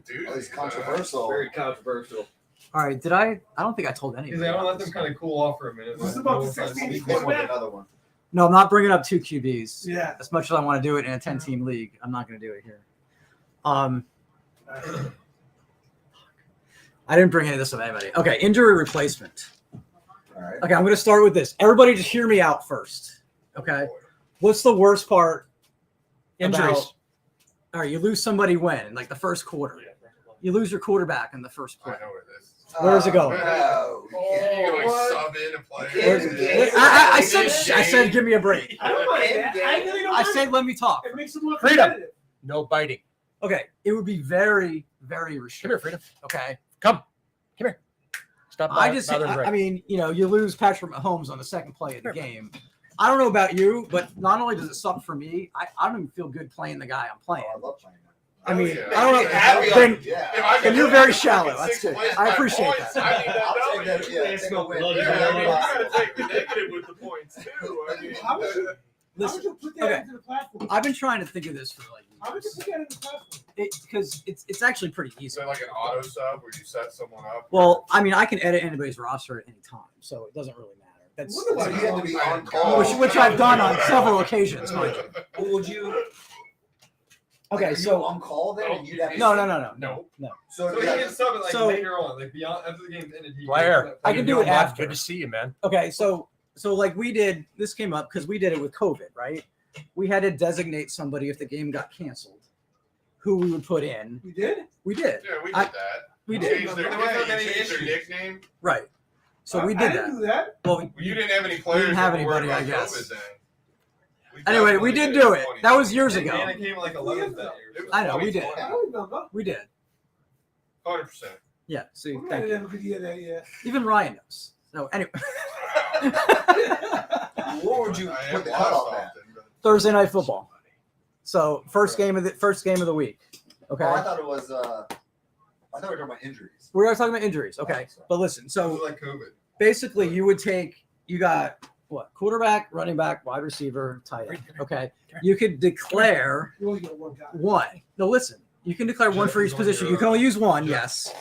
Dude, oh, it's controversial. Very controversial. All right, did I don't think I told anybody. Because I want to about let them this. kind of cool off for a minute. This is about No the offense. 16 Speak one with another one. No, I'm not bringing up two QBs. Yeah. As much as I want to do it in a 10-team league, I'm not going to do it here. I didn't bring any of this up anybody. Okay, injury replacement. All right. Okay, I'm going to start with this. Everybody just hear me out first. Okay. What's the worst part? Injuries. about- all right, you lose somebody when? Like the first quarter. You lose your quarterback in the first I play. know where this. Where is it going? No, we can't. You can like What? sub in and play. Where's- I said, give me a break. I don't mind that. I really don't I mind said, let me talk. it. It makes it more Freedom. competitive. No biting. Okay, it would be very, very Come here, restrictive. Freedom. Okay, Come here. Stop. I mean, you know, you lose Patrick Mahomes on the second play of the game. I don't know about you, but not only does it suck for me, I don't even feel good playing the guy I'm playing. Oh, I love playing that. I mean, yeah. I don't know. Happy, Then, like, Yeah. If I And can you're do very fucking shallow. 6 That's good. wins I by appreciate points, that. I need that I'll W. take that. Yeah, take a win. Yeah, I mean, you Yeah. gotta take the negative with the points too. I mean, How would you, how would listen, you put that okay. into the platform? I've been trying to think of this for like How would you put that in the platform? because it's actually pretty is easy. that like an auto sub where you set someone up? Well, I mean, I can edit anybody's roster at any time, so it doesn't really matter. That's Wonder So why you have to be on call. which I've done on several occasions, mind you. Well, would you? Okay, are you so on call then, and you'd have to. no. No. So, So he yeah, can sub it like So- later on, like beyond after the game's ended. He Blair, I can do it after. Good to see you, man. Okay, so like we did. This came up because we did it with COVID, right? we had to designate somebody if the game got canceled, who we would put in. We did? We did. Yeah, we did I- that. We You did. changed their, There wasn't you any changed their issues. nickname. Right. So we I did didn't that. do that. Well, Well, you didn't have any players. have that were worried anybody, I about guess. COVID then. We anyway, definitely we did do it. in That was years 2020. ago. Dana came like 11th that year. It was I know, we did. 2020. I don't remember. We did. 100%. Yeah. See, We thank didn't you. have a good year that year. Even Ryan knows. No, anyway. What would you I am put the lost cutoff at? often, but- Thursday night football. So first game of the week. Okay. Oh, I thought it was. I thought we were talking about injuries. We are talking about injuries. Okay. But listen, It so was like COVID. basically you got what? Quarterback, running back, wide receiver, tight end. Okay. You could declare You only get one guy. one. No, listen. You can declare one for each position. You can only use one. Yes.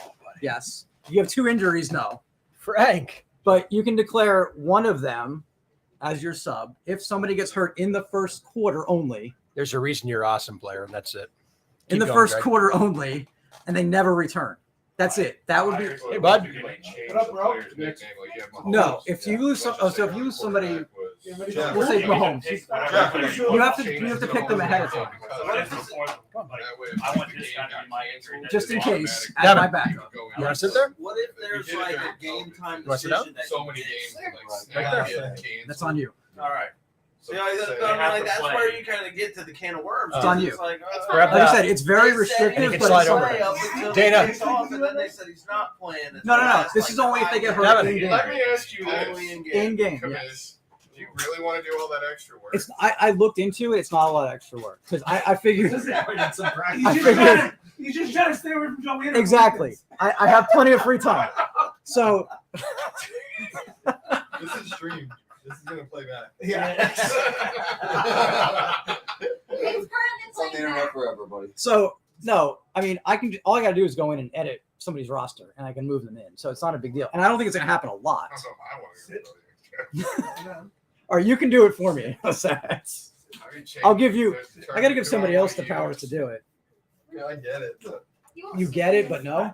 Yes. You have 2 injuries. No. Frank. But you can declare one of them as your sub if somebody gets hurt in the first quarter only. There's a reason you're an awesome player, and that's it. In Keep the going, first Greg. quarter only, and they never return. That's it. That would be Hey, bud. What up, bro? no. If you lose, so if you lose somebody, Yeah. we'll say Mahomes. You have to pick them ahead of time. I want this guy to be my answer. Just in case, as Devin. my backup. You want to sit there? What if there's like a game time You wanna sit down? decision that So you many miss? games. Right there. That's on you. All right. So, See, like, say- that's where you kind of get to the can of worms. It's on It's you. like, Grab Like I that. said, it's very they said restrictive, he can but slide it's over. play up until Dana. he takes off, and then they said he's not playing. It's No. the last, This is only if they get hurt Devin, in game. Let me ask you Only this. in game. In game, Commish, yes. do you really want to do all that extra work? It's I looked into it. It's not a lot of extra work because I figured He's I just figured- trying to- he's just trying to stay away from Joe Anderson. exactly. I have plenty of free time. So This is streamed. This is gonna play back. Yeah. It's currently It's on the playing internet back. forever, buddy. So no, I mean I can. All I got to do is go in and edit somebody's roster, and I can move them in. So it's not a big deal, and I don't think it's going to happen a lot. I don't know if I want to go. Yeah. Or you can do it for me. I'll give you. I got to give somebody else the powers to do it. Yeah, I get it. But You get it, but no.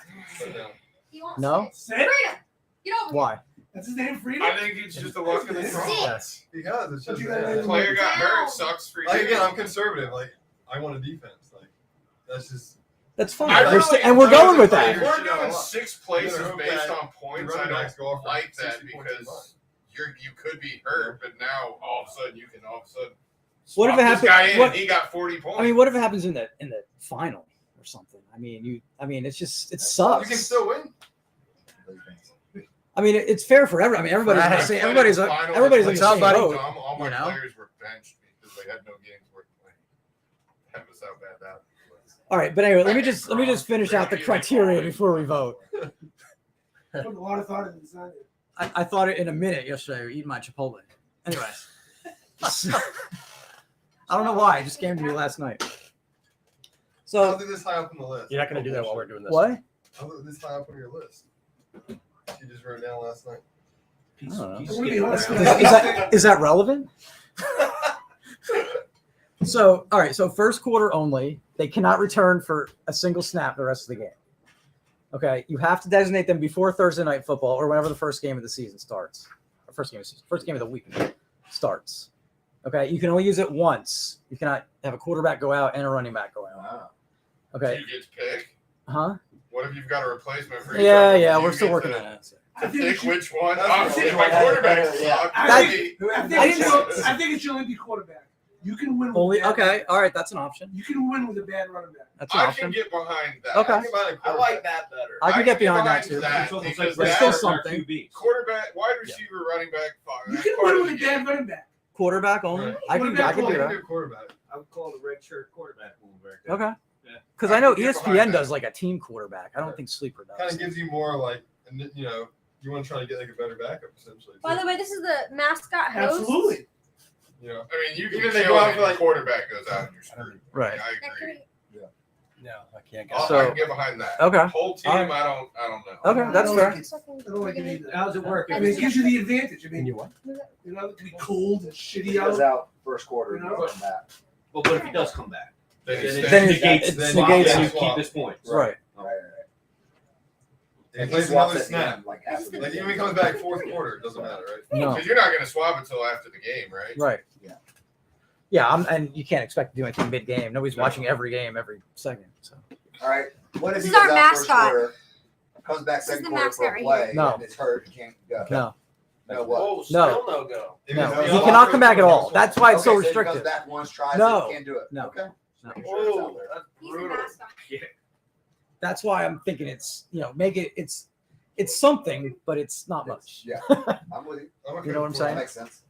no. He wants No? it. Sit. Freedom. Get over Why? That's his name, Freedom. I think it's just the luck of the draw. Yes. Because it's just the player got hurt sucks for you. Like again, I'm conservative. Like I want a defense. Like that's just That's fine. I really- And we're going with If that. we're doing 6 places You better hope based that on points, the I running backs don't go off for like that 60 points a month. because you could be hurt, but now all of a sudden you can all of a sudden What if swap it this happens? guy in What, and he got 40 points. I mean, what if it happens in the final or something? I mean, it's just it you sucks. can still win. I mean, it's fair for everyone. I mean, everybody's Right. gonna say everybody's Final, in the it's same like, boat. all my you know? players were benched because they had no games worth playing. That was how bad that was. All right, but anyway, let me just finish out the criteria before we vote. Put a lot of thought into design. I thought it in a minute yesterday, eating my Chipotle. Anyways, I don't know why. It just came to me last night. I'll So do this high up on the list. You're not going to do that while we're doing this. what? I'll do this high up on your list. You just wrote down last night. I don't know. I'm gonna be honest. Is that relevant? So, all right. So first quarter only. They cannot return for a single snap the rest of the game. Okay. You have to designate them before Thursday night football or whenever the first game of the season starts. Or first game of the season, first game of the week starts. Okay. You can only use it once. You cannot have a quarterback go out and a running back go out. Wow. Okay. You get to pick. Huh? What if you've got a replacement for each Yeah. other? Yeah. You We're still get working to on it. I think Pick it should- which one. That's Obviously, what- my quarterback Yeah. suck. I Maybe. I think it should only be quarterback. You can win. With Only a bad- okay. All right. That's an option. You can win with a bad running back. That's an I option. can get behind that. Okay. I I like that better. I can get behind that behind too. that It's because But that still something. quarterback, wide receiver, running back, You that's can part win of with the a game. bad running back. Quarterback only. Right. I can do Quarterback that. quarterback. I would call it a red shirt quarterback move right there. Okay. Yeah. Because I know I can get ESPN behind does that. like a team quarterback. I don't think Sleeper Kind does. of gives you more like, you know, you want to try to get like a better backup essentially. By too. the way, this is the mascot host. Absolutely. You know, I mean, you can Even if they chill go out and for, your like- quarterback goes out and you're screwed. Right. I That agree. could- No, I can't I get So- can get behind that. Okay. Whole team, All right. I don't know. Okay, that's fair. I don't like it either. How does it work? I mean, it gives you the advantage. I Can mean, you what? you know, it can be cold and shitty He goes out. out first quarter and You know? goes back. But what if he does come back? Then Then you it stay. Then negates it the negates and it. you keep his points. Right. Right. he And plays swaps another at the snap. end, like This after is the the- Like even game. if he comes back fourth quarter, it doesn't matter, right? No. Because you're not going to swap until after the game, right? Right. Yeah, and you can't expect to do anything mid-game. Nobody's watching every game every second. So All right. What if This he is goes our out first mascot. quarter, comes back This is second the quarter mascot for a right play, here. No. and it's hurt, he can't go. no, No what? Oh, No. still no go. no, he cannot come back at all. That's why it's so Okay, so he restricted. goes back once, tries No. it, can't do it. No. Okay. No. Making sure it's out Oh, there. that's He's the brutal. mascot. That's why I'm thinking it's make it it's something, but it's not much. Yeah, I'm with you. I'm okay You know what I'm with That saying? makes sense.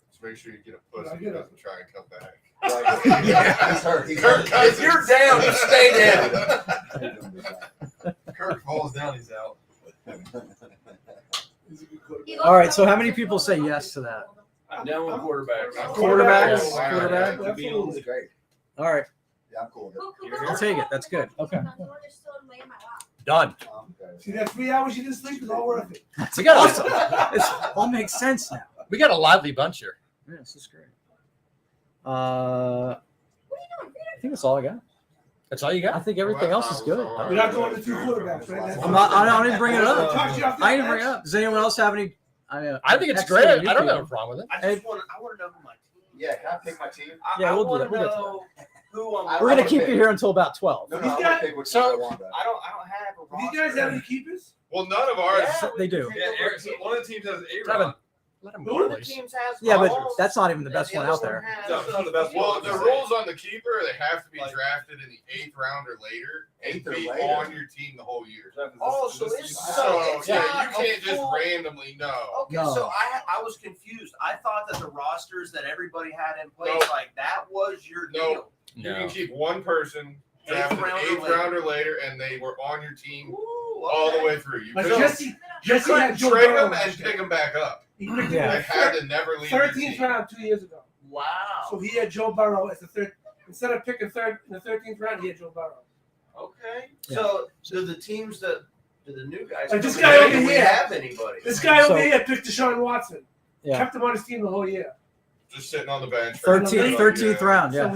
Just make sure you get a pussy who doesn't try and come back. Right. Yeah, he's hurt. He's Kirk hurt. Cousins. If you're down, you stay down. Kirk falls down, he's out. He All right. looks So how like- many people say yes to that? I'm down with quarterbacks. Quarterbacks? Wow. Quarterback? That's great. All right, Yeah, I'm cool with it. Who- who- I'll take it. That's good. Okay. The door is still laying in my lap. Done. Okay. See that 3 hours you didn't sleep is all worth it. We got Awesome. It all makes sense now. we got a lively bunch here. Yeah, this is great. What are you doing? I think that's all I got. That's all you I got? think everything else is good. We're not going to 2 quarterbacks, right? That's- I'm not. I didn't bring it up. Talk to you after I didn't the bring it match. up. Does anyone else have any? I think it's Excellent great. I don't YouTube. have a problem with it. I want to know who my team. Yeah, can I pick my team? Yeah, we'll do want that. to We'll get to know who I'm. We're gonna wanna keep pick. you here until about 12. No, These I'm guys- gonna pick which so- one I want. I don't have a roster. Do these guys have any keepers? Well, none of ours. Yeah, They do. Yeah, Eric, so one of the teams has Devin, A-Rod. let him Who go, are the please. teams has Yeah, but Mahomes, that's not even the best and one other out there. has- No, it's not the best Well, one. the rules on the keeper, they have to be Like- drafted in the 8th round or later and Eighth or be later? on your team the whole year. Oh, so it's So, it's yeah, not you a can't just full- randomly know. Okay, No. so I was confused. I thought that the rosters that everybody had in place, Nope. like that was your Nope. deal. You can keep one person Eighth drafted round or 8th later. round or later, and they were on your team Ooh, all the okay. way through. You Like couldn't, Jesse had couldn't Joe trade Burrow them last and year. pick them back up. He picked him They in had the to never leave your 13th team. round 2 years ago. Wow. So he had Joe Burrow as the third. Instead of picking third in the 13th round, he had Joe Burrow. Okay. Yeah. So do the teams that do the new guys? Like this come guy in, over do we here. have anybody? This guy So- over here picked Deshaun Watson. Yeah. Kept him on his team the whole year. Just sitting on the bench. 13th round. So Yeah.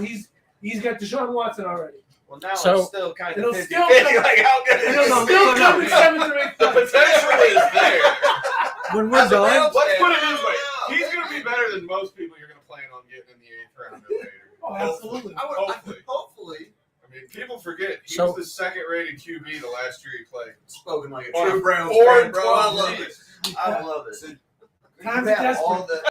he's got Deshaun Watson already. Well, now So- it's still kind It'll of 50 still 50. come- Like, how good is It'll no, still no, come no. in 7th or 8th The round. potential is there. When we're done, Let's put it this way. He's going to be better than most people you're going to plan on getting in the 8th round or later. Oh, absolutely. Hopefully. I mean, people forget he So- was the second-rated QB the last year he played. Spoken like a On true Browns 4 fan, and bro. I 12 love it. leagues. I love it. So, Times you are have desperate. all the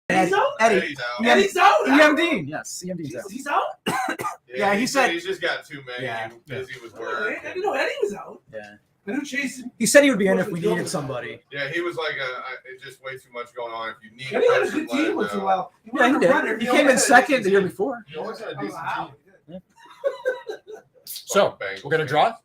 He's out. Eddie. He's out. And he's out. EM Dean. Yes, EM Dean's out. He's out. Yeah, he said- he's just got too many. Yeah. He was busy with I work. didn't know Eddie was out. Yeah. I knew Jason. He said he would be in if we needed somebody. Yeah, he was like, it's just way too much going on. If you need Eddie had a person, good let him team once in a know. while. Yeah, he did. He came in second the year before. You always had a Oh, decent wow. team. So, Bengals we're going to fan. draw?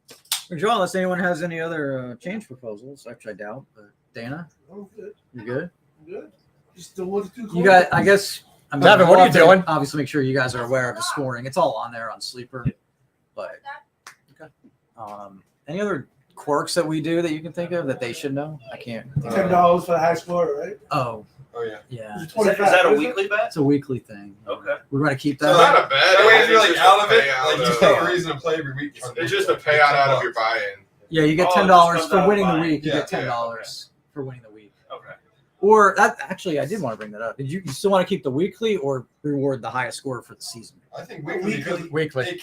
We're drawing unless anyone has any other change proposals, which I doubt. But Dana, I'm good. you good? I'm good. Just the one to two. You got, I guess. I mean, Devin, what we'll are you have to doing? Obviously, make sure you guys are aware of the scoring. It's all on there on Sleeper. But any other quirks that we do that you can think of that they should know? I can't. $10 for the high score, right? Oh, Oh, yeah. yeah. It's Is that a weekly bet? It's a weekly thing. Okay. We're going to keep It's that. not a bad. That way, if you're like It's out just of a it, payout like you of- still have a reason to play every week. It's just a payout out of your buy-in. Yeah, you get Oh, it $10 just comes for out of winning the mine. week. You Yeah. get $10 for winning the week. Okay. Or that actually, I did want to bring that up. Did you still want to keep the weekly or reward the highest score for the season? I think weekly because Weekly. it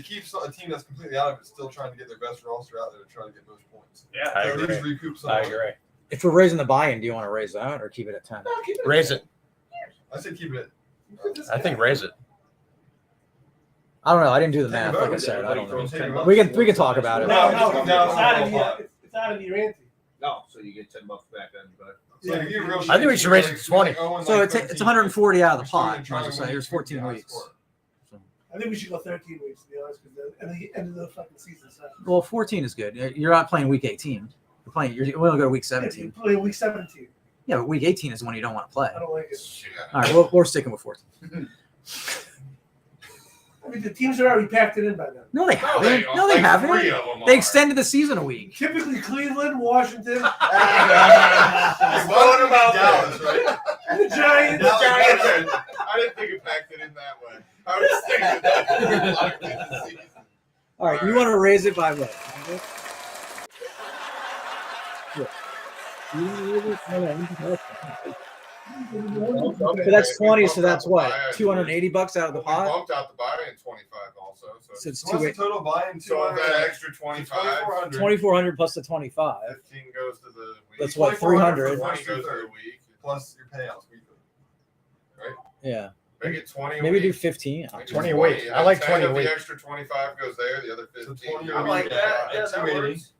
keeps a team that's completely out of it still trying to get their best roster out there to try to get most points. Yeah. I So at least agree. recoup some. I agree. If we're raising the buy-in, do you want to raise that or keep it at 10? No, keep Raise it. I said keep it. I think raise it. I don't know. I didn't do the Take a math. vote Like I with said, it. I don't know. Take a vote. We can talk about it. No, No, it's no, out of no, your, it's out of your ante. No, so you get $10 back on your butt. So if you're a real I think we shitty should raise team, it to 20. like, oh, and So like it's 13, 140 out of the we're still gonna pot. try As I and say, win there's 14 the weeks. score. I think we should go 13 weeks, to be honest, because the end of the fucking season sucks. Well, 14 is good. You're not playing week 18. You're playing. We're gonna go to week Yeah, you 17. play week 17. Yeah, but week 18 is the one you don't want to play. I don't like it. All right, we're sticking with 14. I mean, the teams are already packed it in by then. No, they No, haven't. they No, don't. they Like haven't. 3 of them They are. extended the season a week. Typically, Cleveland, Washington, You're throwing them out Dallas, there. right? and the Giants. I didn't think it packed it in that way. I was thinking that locked in the season. All right, you want to raise it by what? But that's 20, so that's what? $280 out of the We pot. bumped out the buy-in 25 also. So it's So what's the 280. total buy-in? So that extra 25, 2,400. 2,400 plus the 25. 15 goes to the week. That's what, 2,400 300. 20 goes to the week. plus your payouts weekly. Yeah, Make it 20 a maybe do week. 15. Make it 20 a week. I like 10 20 a of week. The extra 25 goes there. The other 15. So 20 goes a I week. like that. Yeah, that 280. works.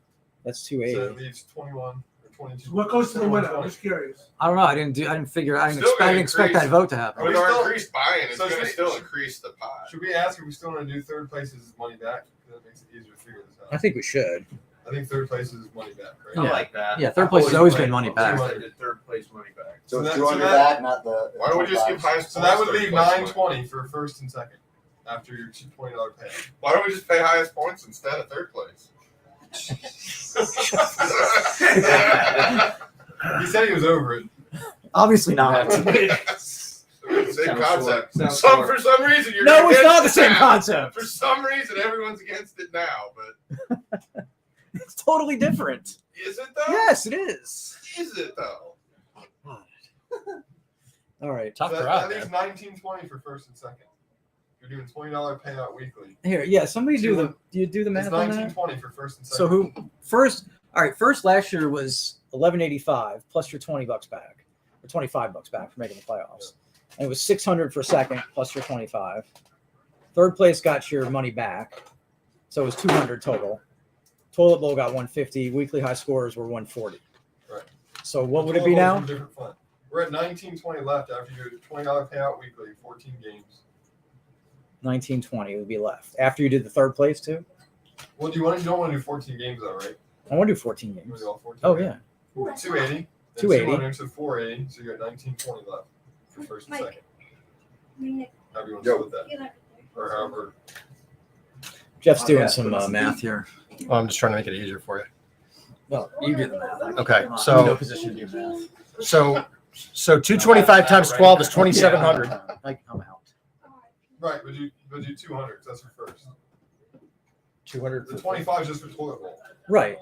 That's So 280. it leaves 21 or 22. What goes to the winner? I'm just curious. I don't know. I didn't figure. I didn't Still gonna expect increase. that vote to happen. Are we With our still- increased buy-in, it's so going to should- still increase the pie. Should we ask if we still want to do third place is money back? Because that makes it easier to figure this out. I think we should. I think third place is money back, right? I like that. Yeah, third place has always been money back. I did third place money back. So it's that- 200 so that- back, not the. Why don't we just give highest So that points would third leave place money? 920 for first and second after your $20 payout. Why don't we just pay highest points instead of third place? He said he was over it. Obviously not. Same concept. Sounds For smart. some reason, you're No, it's against not the it same now. concept. For some reason, everyone's against it now. But It's totally different. is it though? Yes, it is. Is it though? All right. Tough that, crowd, that leaves man. 1920 for first and second. You're doing $20 payout weekly. Here, yeah. Somebody do the. Do you do the It's math on that? 1920 for first and second. So who first? All right. First last year was 1185 plus your $20 back, or $25 back for making the playoffs. And it was 600 for second plus your 25. Third place got your money back, so it was 200 total. Toilet bowl got 150. Weekly high scores were 140. Right. So what The would it be total now? is a different fund. We're at 1920 left after your $20 payout weekly, 14 games. 1920 would be left after you did the third place too. Well, you don't want to do 14 games though, right? I want to do 14 You want games. to do all 14? Oh yeah. 280. then 280. 200, so 480. So you're at 1920 left for first and Mike. second. However you want to split that. Or however. Jeff's doing some math here. Well, I'm just trying to make it easier for you. Well, you do the math. Okay, I'm in no so position to do math. so 225 times 12 is 2,700. Like I'm out. Right, but you 200. That's for first. 200. The 25 is just for toilet bowl. Right.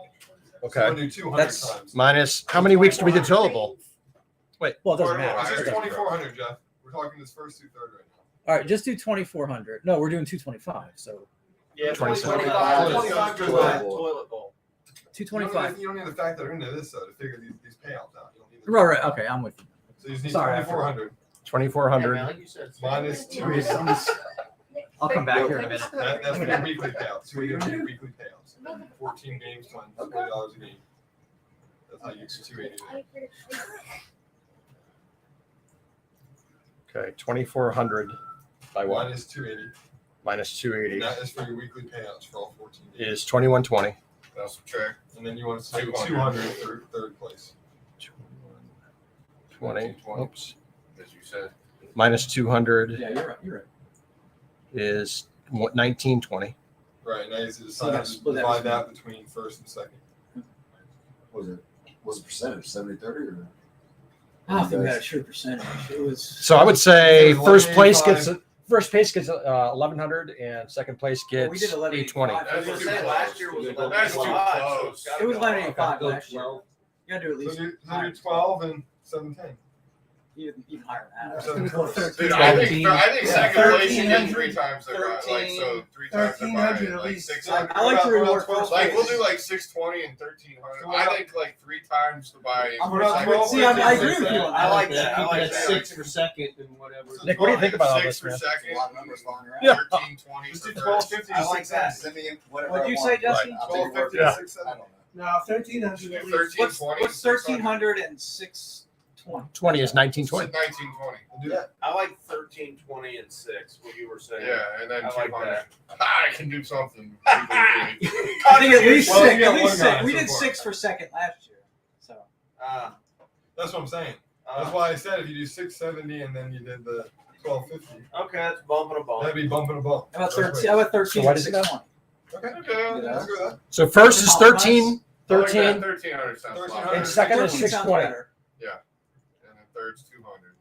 So Okay. we'll do 200 That's- times. Minus how many weeks do we do toilet bowl? Well, it doesn't It's matter. just 2,400, Jeff. We're talking this first through third right now. All right, just do 2,400. No, we're doing 225. So Yeah, 25. 25 goes back. Toilet bowl. 225. You don't need to factor into this though to figure these payouts out. You don't need to- Right. Okay, I'm with you. So you just need Sorry, I 2,400 2,400. like you said. minus 280. I'll come back here in a minute. That's for your weekly payouts. So you're doing your weekly payouts. 14 games times $20 a game. That's how you get to 280. Okay, 2,400 by what? Minus 280. Minus And 280 that is for your weekly payouts for all 14 games. is 2,120. Now subtract. And then you want to say 200. 200 for third place. 20. Oops. As you said. Minus 200 Yeah, you're right. You're right. is 1920. Right. Now you just So you decide gotta to split that divide that between first and second. Was the percentage 70-30 or? I don't think we had a sure percentage. It was. So I would say It was first place 185. gets 1,100 and second place gets we did 820. 1185. That's I was too gonna say, close. last year was That's too 1185, so close. it's gotta It was go 1185 up. last year. You gotta do at So least. do 12 and 710. even higher than that. It's gonna go 13. Dude, I think second place you get 1300, 3 times their buy. Like, so 3 times their 1300 buy, at like least. 600. I like to reward first Like, we'll place. do like 620 and 1300. I think like 3 times the buy. I'm What about second 12? See, I agree with you on I that. like that. I like That's that. 6 for second and whatever. Nick, what do you think about all 6 this, for man? There's second, a lot of numbers flying around. Yeah. 1320 Just for do first. 1250 I like that. Send me in whatever What'd I you want. say, Jesse? I'll take your word for 1250 it. to 670. I don't know. Now 1300 at least. 1320. What's 1300 and 620? 20 is 1920. 1920. We'll do that. I like 13, 20, and 6. What you were saying. Yeah, and then I like 200. that. I can do something. I think at least Well, six. we got At least one guy six. We so did far. 6 for second last year. So That's what I'm saying. That's why I said if you do 670 and then you did the 1250, Okay, that's bumping a bump. that'd be bumping a bump. how about That's 13? How about 13 why and does it go? 620? Okay. Okay. Let's go with that. So first is Compromise. 13, I like 13, that. 1300 sounds a lot 1300. better. and second is 13 sounds 620. better. And then third's 200.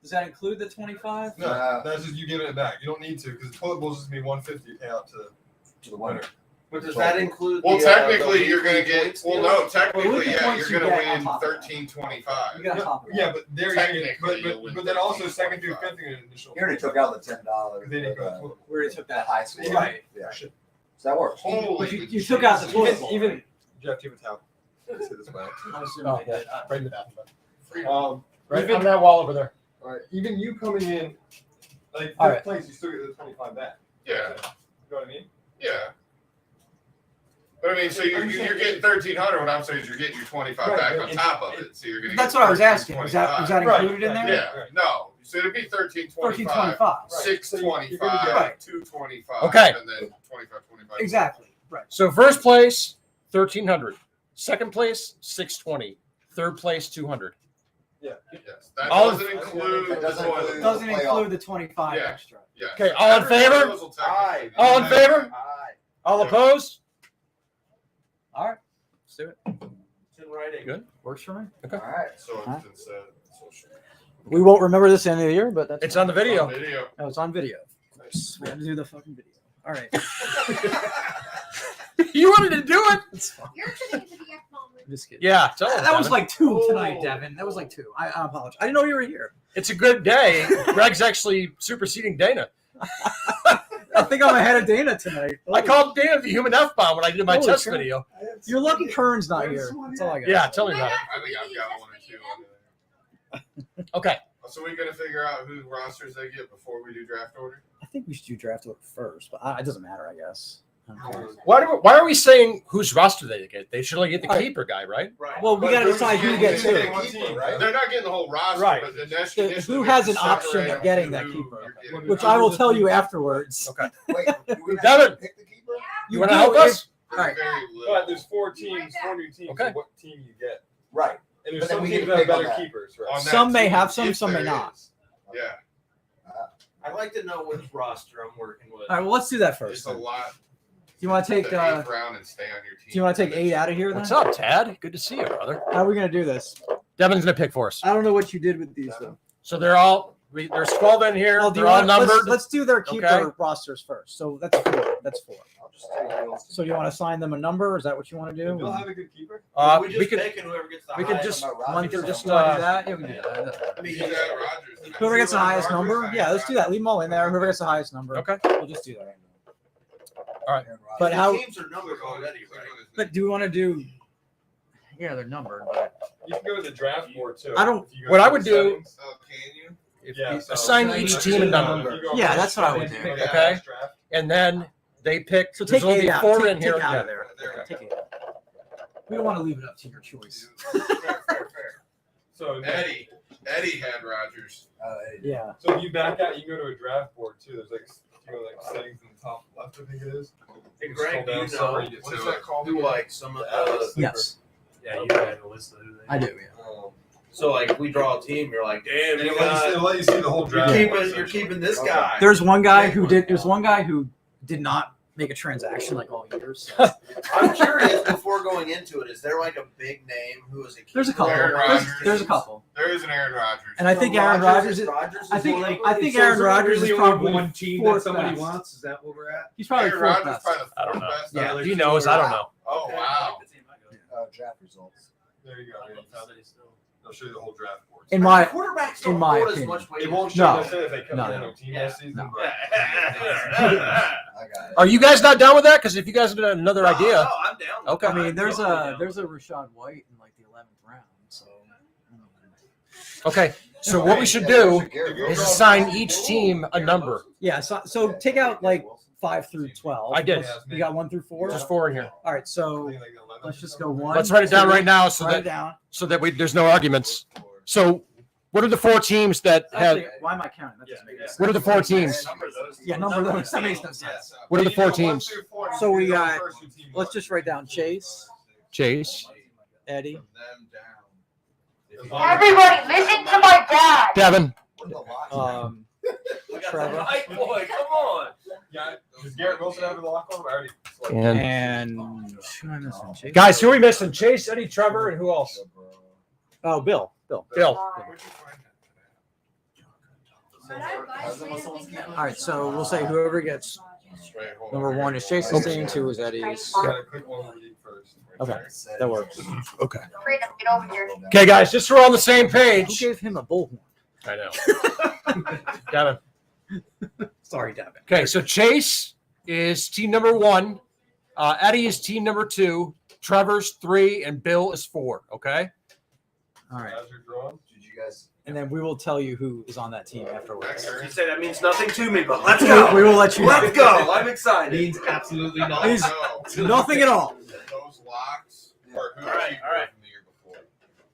Does that include the 25? No, that's just you giving it back. You don't need to because the toilet bill's just gonna be 150 pay out to To the winner. But does that include? Well, the, technically, the you're going to weekly get. points Well, deal? no, Well, look technically, at yeah, points you're you going to get on win top of that. 1325. You got to top it. Yeah, but they're gonna get, Technically, you'll win but then also second through 13.25. fifth are an additional. You already took out the $10. They didn't go for to toilet. We already took the that. high school. Right. Yeah. So that works. Holy But you took out the Jesus. toilet bowl. Even Jeff, give it towel. Let's see this way. I'm assuming Oh, they yeah. did. Right in the bathroom. Right Right on that wall over there. All right, even you coming in, like All fifth right. place, you still get the 25 back. Yeah, You know what I mean? yeah. But I mean, so you're getting 1300. What I'm saying is you're getting your 25 Right, back but on it- top of it. So you're going to. That's what I was asking. Was that Right, included in right. there? Yeah. No. So it'd be 1325. 1325. Right. 625. So you're gonna get- 225. Okay. And then 25. Exactly. Right. So first place, 1300. Second place, 620. Third place, 200. Yeah. Yes. That All- doesn't include That the doesn't toilet. include- Doesn't Playoff. include the 25 Yeah. extra. Yes. Okay, all in Every one favor? of those will technically be- All in favor? Aye. All Yeah. opposed? All right. Let's do it. It's in writing. Good. Works for me. All right. So it's been said. Social. We won't remember this end of the year, but that's It's on the video. Video. Oh, it's on video. We had to do the fucking video. All right. You wanted to do it? It's fine. You're turning into the F-bomber. Just kidding. Yeah. Tell us, That was Devin. like 2 Oh. tonight, Devin. That was like 2. I apologize. I didn't know you were here. It's a good day. Greg's actually superseding Dana. I think I'm ahead of Dana tonight. I called Dana the human F-bomb when I did my Holy test crap. video. You're lucky Kern's not here. That's all I got. Yeah, tell me about it. I think I've got one or two under there. Okay. So we're gonna figure out who rosters they get before we do draft order. I think we should do draft order first, but it doesn't matter, I guess. Okay. Why are we saying whose roster they get? They should only get the All right. keeper guy, right? Right. Well, we got to decide who gets who. They're not getting the whole roster, Right. but initially Who we has can an option separate of getting that who keeper, you're getting. Which I will tell you afterwards. Okay. Wait, do we have Devin. to pick the keeper? You want to do help if- us? There's Right. very little. But there's 4 teams, 4 new teams. Okay. So what team you get? Right. And there's But then some we teams get to that have pick on better that. keepers, On right? that Some may team, have some, if some may there not. is. Yeah, I'd like to know which roster I'm working with. All right, well, let's do that it's first. a Do lot. you want to take? The Do 8th round and stay on your team. you want to take 8 out of here? Then? What's up, Tad? Good to see you, brother. How are we gonna do this? Devin's gonna pick for us. I don't know what you did with these though. So they're all. There's 12 in here. Well, do you They're all want? numbered. Let's do their keeper Okay. rosters first. So that's 4. That's 4. I'll just take Hills. So you want to assign them a number? Is that what you want to do? They'll have a good keeper. we we just could. pick and whoever gets the We could highest. just. One through just, you wanna do that? Yeah, we can do that. I mean, You got Rodgers. Whoever gets the highest number, yeah, let's do that. Leave them all in there. Whoever gets the highest number, Okay. we'll just do that. Aaron But the how? teams are numbered already, right? But do we want to do? Yeah, they're numbered. But You can go with the draft board too. I don't- If you go What to I the would do- settings. Oh, can you? Yeah, so- assign each team a number. You go Yeah, first that's what I would draft, do. you pick the Okay. last draft. And then they pick. So there's take only 8 out. 4 Take, in here. take out Yeah. of there. There. Take 8 out. We don't want to leave it up to your choice. Fair. So Eddie had Rodgers. Yeah. So if you back out, you can go to a draft board too. There's like settings in the top left, I think it is. Hey, Greg, do Scroll you down somewhere, know you get What to is it. that called? who like some of the? Yes, Yeah, you had a list of who they I do. Yeah. So like, we draw a team. You're like, damn, And you it'll let you see the whole you're draft. you're keeping this Okay. guy. There's one guy who did. There's one guy who did not make a transaction like all years. So. I'm curious. Before going into it, is there like a big name who is a keeper? There's a couple. Aaron There's, Rodgers. there's a couple, There is an Aaron Rodgers. and I think Aaron Rodgers. I think Aaron Rodgers is probably one team fourth that somebody best. wants. Is that where we're at? He's probably Aaron fourth Rodgers best. probably the I don't fourth know. best. Yeah, He knows. I don't know. Oh wow. Draft results. There you go. I'll show you the whole draft board. In my Quarterbacks in don't my hold as opinion. much weight. It won't show No. necessarily if they come No, in no. on team Yeah. last season. No. but- I got it. Are you guys not down with that? Because if you guys have another idea, No, I'm down. Okay. I mean, there's Totally a down. there's a Rashad White in like the 11th round. So okay. So what we should do is assign each team a number. yeah. So take out like 5 through 12. I did. You got 1 through 4. Just 4 in here. All right. I So think like 11. let's just go 1. Let's write it down 2, right now so write it that down. there's no arguments. So what are the 4 teams that have? Actually, why am I counting? That doesn't make sense. What are the 4 teams? Yeah, number those. That makes no sense. What are the 4 teams? So we got. Let's just write down Chase, Chase, Eddie. Everybody, listen to my dad. Devin, Trevor, Hey, boy, come on. Yeah, does Garrett Wilson have the lock on? I already. and who am I missing? Chase? guys, who are we missing? Chase, Eddie, Trevor, and who else? Oh, Bill. Bill. All right, so we'll say whoever gets number 1 is Chase's team, 2 is Eddie's. Gotta click one lead first. Okay, that works. Okay. Freedom, get over here. Okay, guys, just so we're on the same Who page. gave him a bullhorn? I know. Devin. Sorry, Devin. Okay, so Chase is team number 1. Eddie is team number 2. Trevor's 3, and Bill is 4. Okay. All right, As you're drawn. Did you guys? and then we will tell you who is on that team afterwards. You say that means nothing to me, but let's go. We will let you know. Let's go. I'm excited. Means absolutely Oh, nothing. He's nothing at all. Those locks are who All right, all right. from the year before.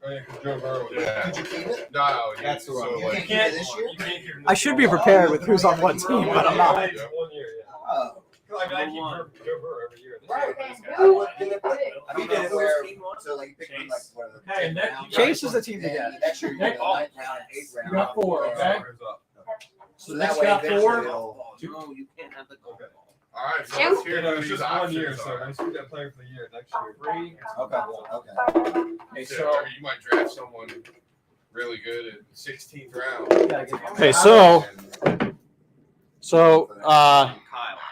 Oh, yeah, 'cause Joe Burrow. Yeah. Did you keep it? No, That's the so one. You like, can't keep it this year? You can't keep it I should be prepared with who's on what team, but I'm not. 1 year, yeah. Oh. I mean, I keep Joe Burrow every year. Right. Who? You did it where, so like pick from like what are the Hey, 10 Nick, rounds? Chase is the team to And get. next year you get the 9th round and 8th round. You got 4, okay? So that way got eventually 4. it'll- No, you can't have the goal. all right, so Two? let's You hear know, who it's these just 1 year, options so are. I see that player for the year. Next year, 3. Okay. Okay. Hey, so you might draft someone really good at 16th round. Okay, so Kyle.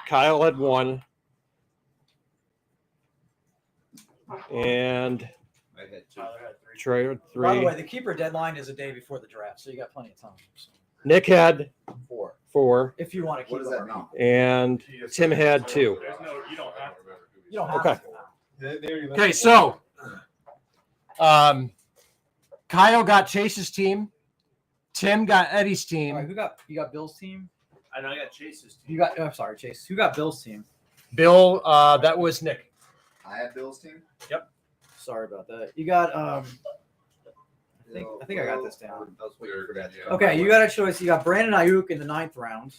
Kyle had 1, and I had 2. Trey had By the 3. way, the keeper deadline is a day before the draft, so you got plenty of time. So Nick had 4. 4, if you want to keep What does it that or mean? not. and Tim had 2. You don't have You don't have Okay. to. They already Okay, so Kyle got Chase's team. Tim got Eddie's All right, team. who got you got Bill's team? I know I got Chase's team. You got sorry, Chase. Who got Bill's team? Bill, that was Nick. I have Bill's team. Sorry about that. You got I think I got this down. I was waiting for that. Okay, you got a choice. You got Brandon Ayuk in the 9th round,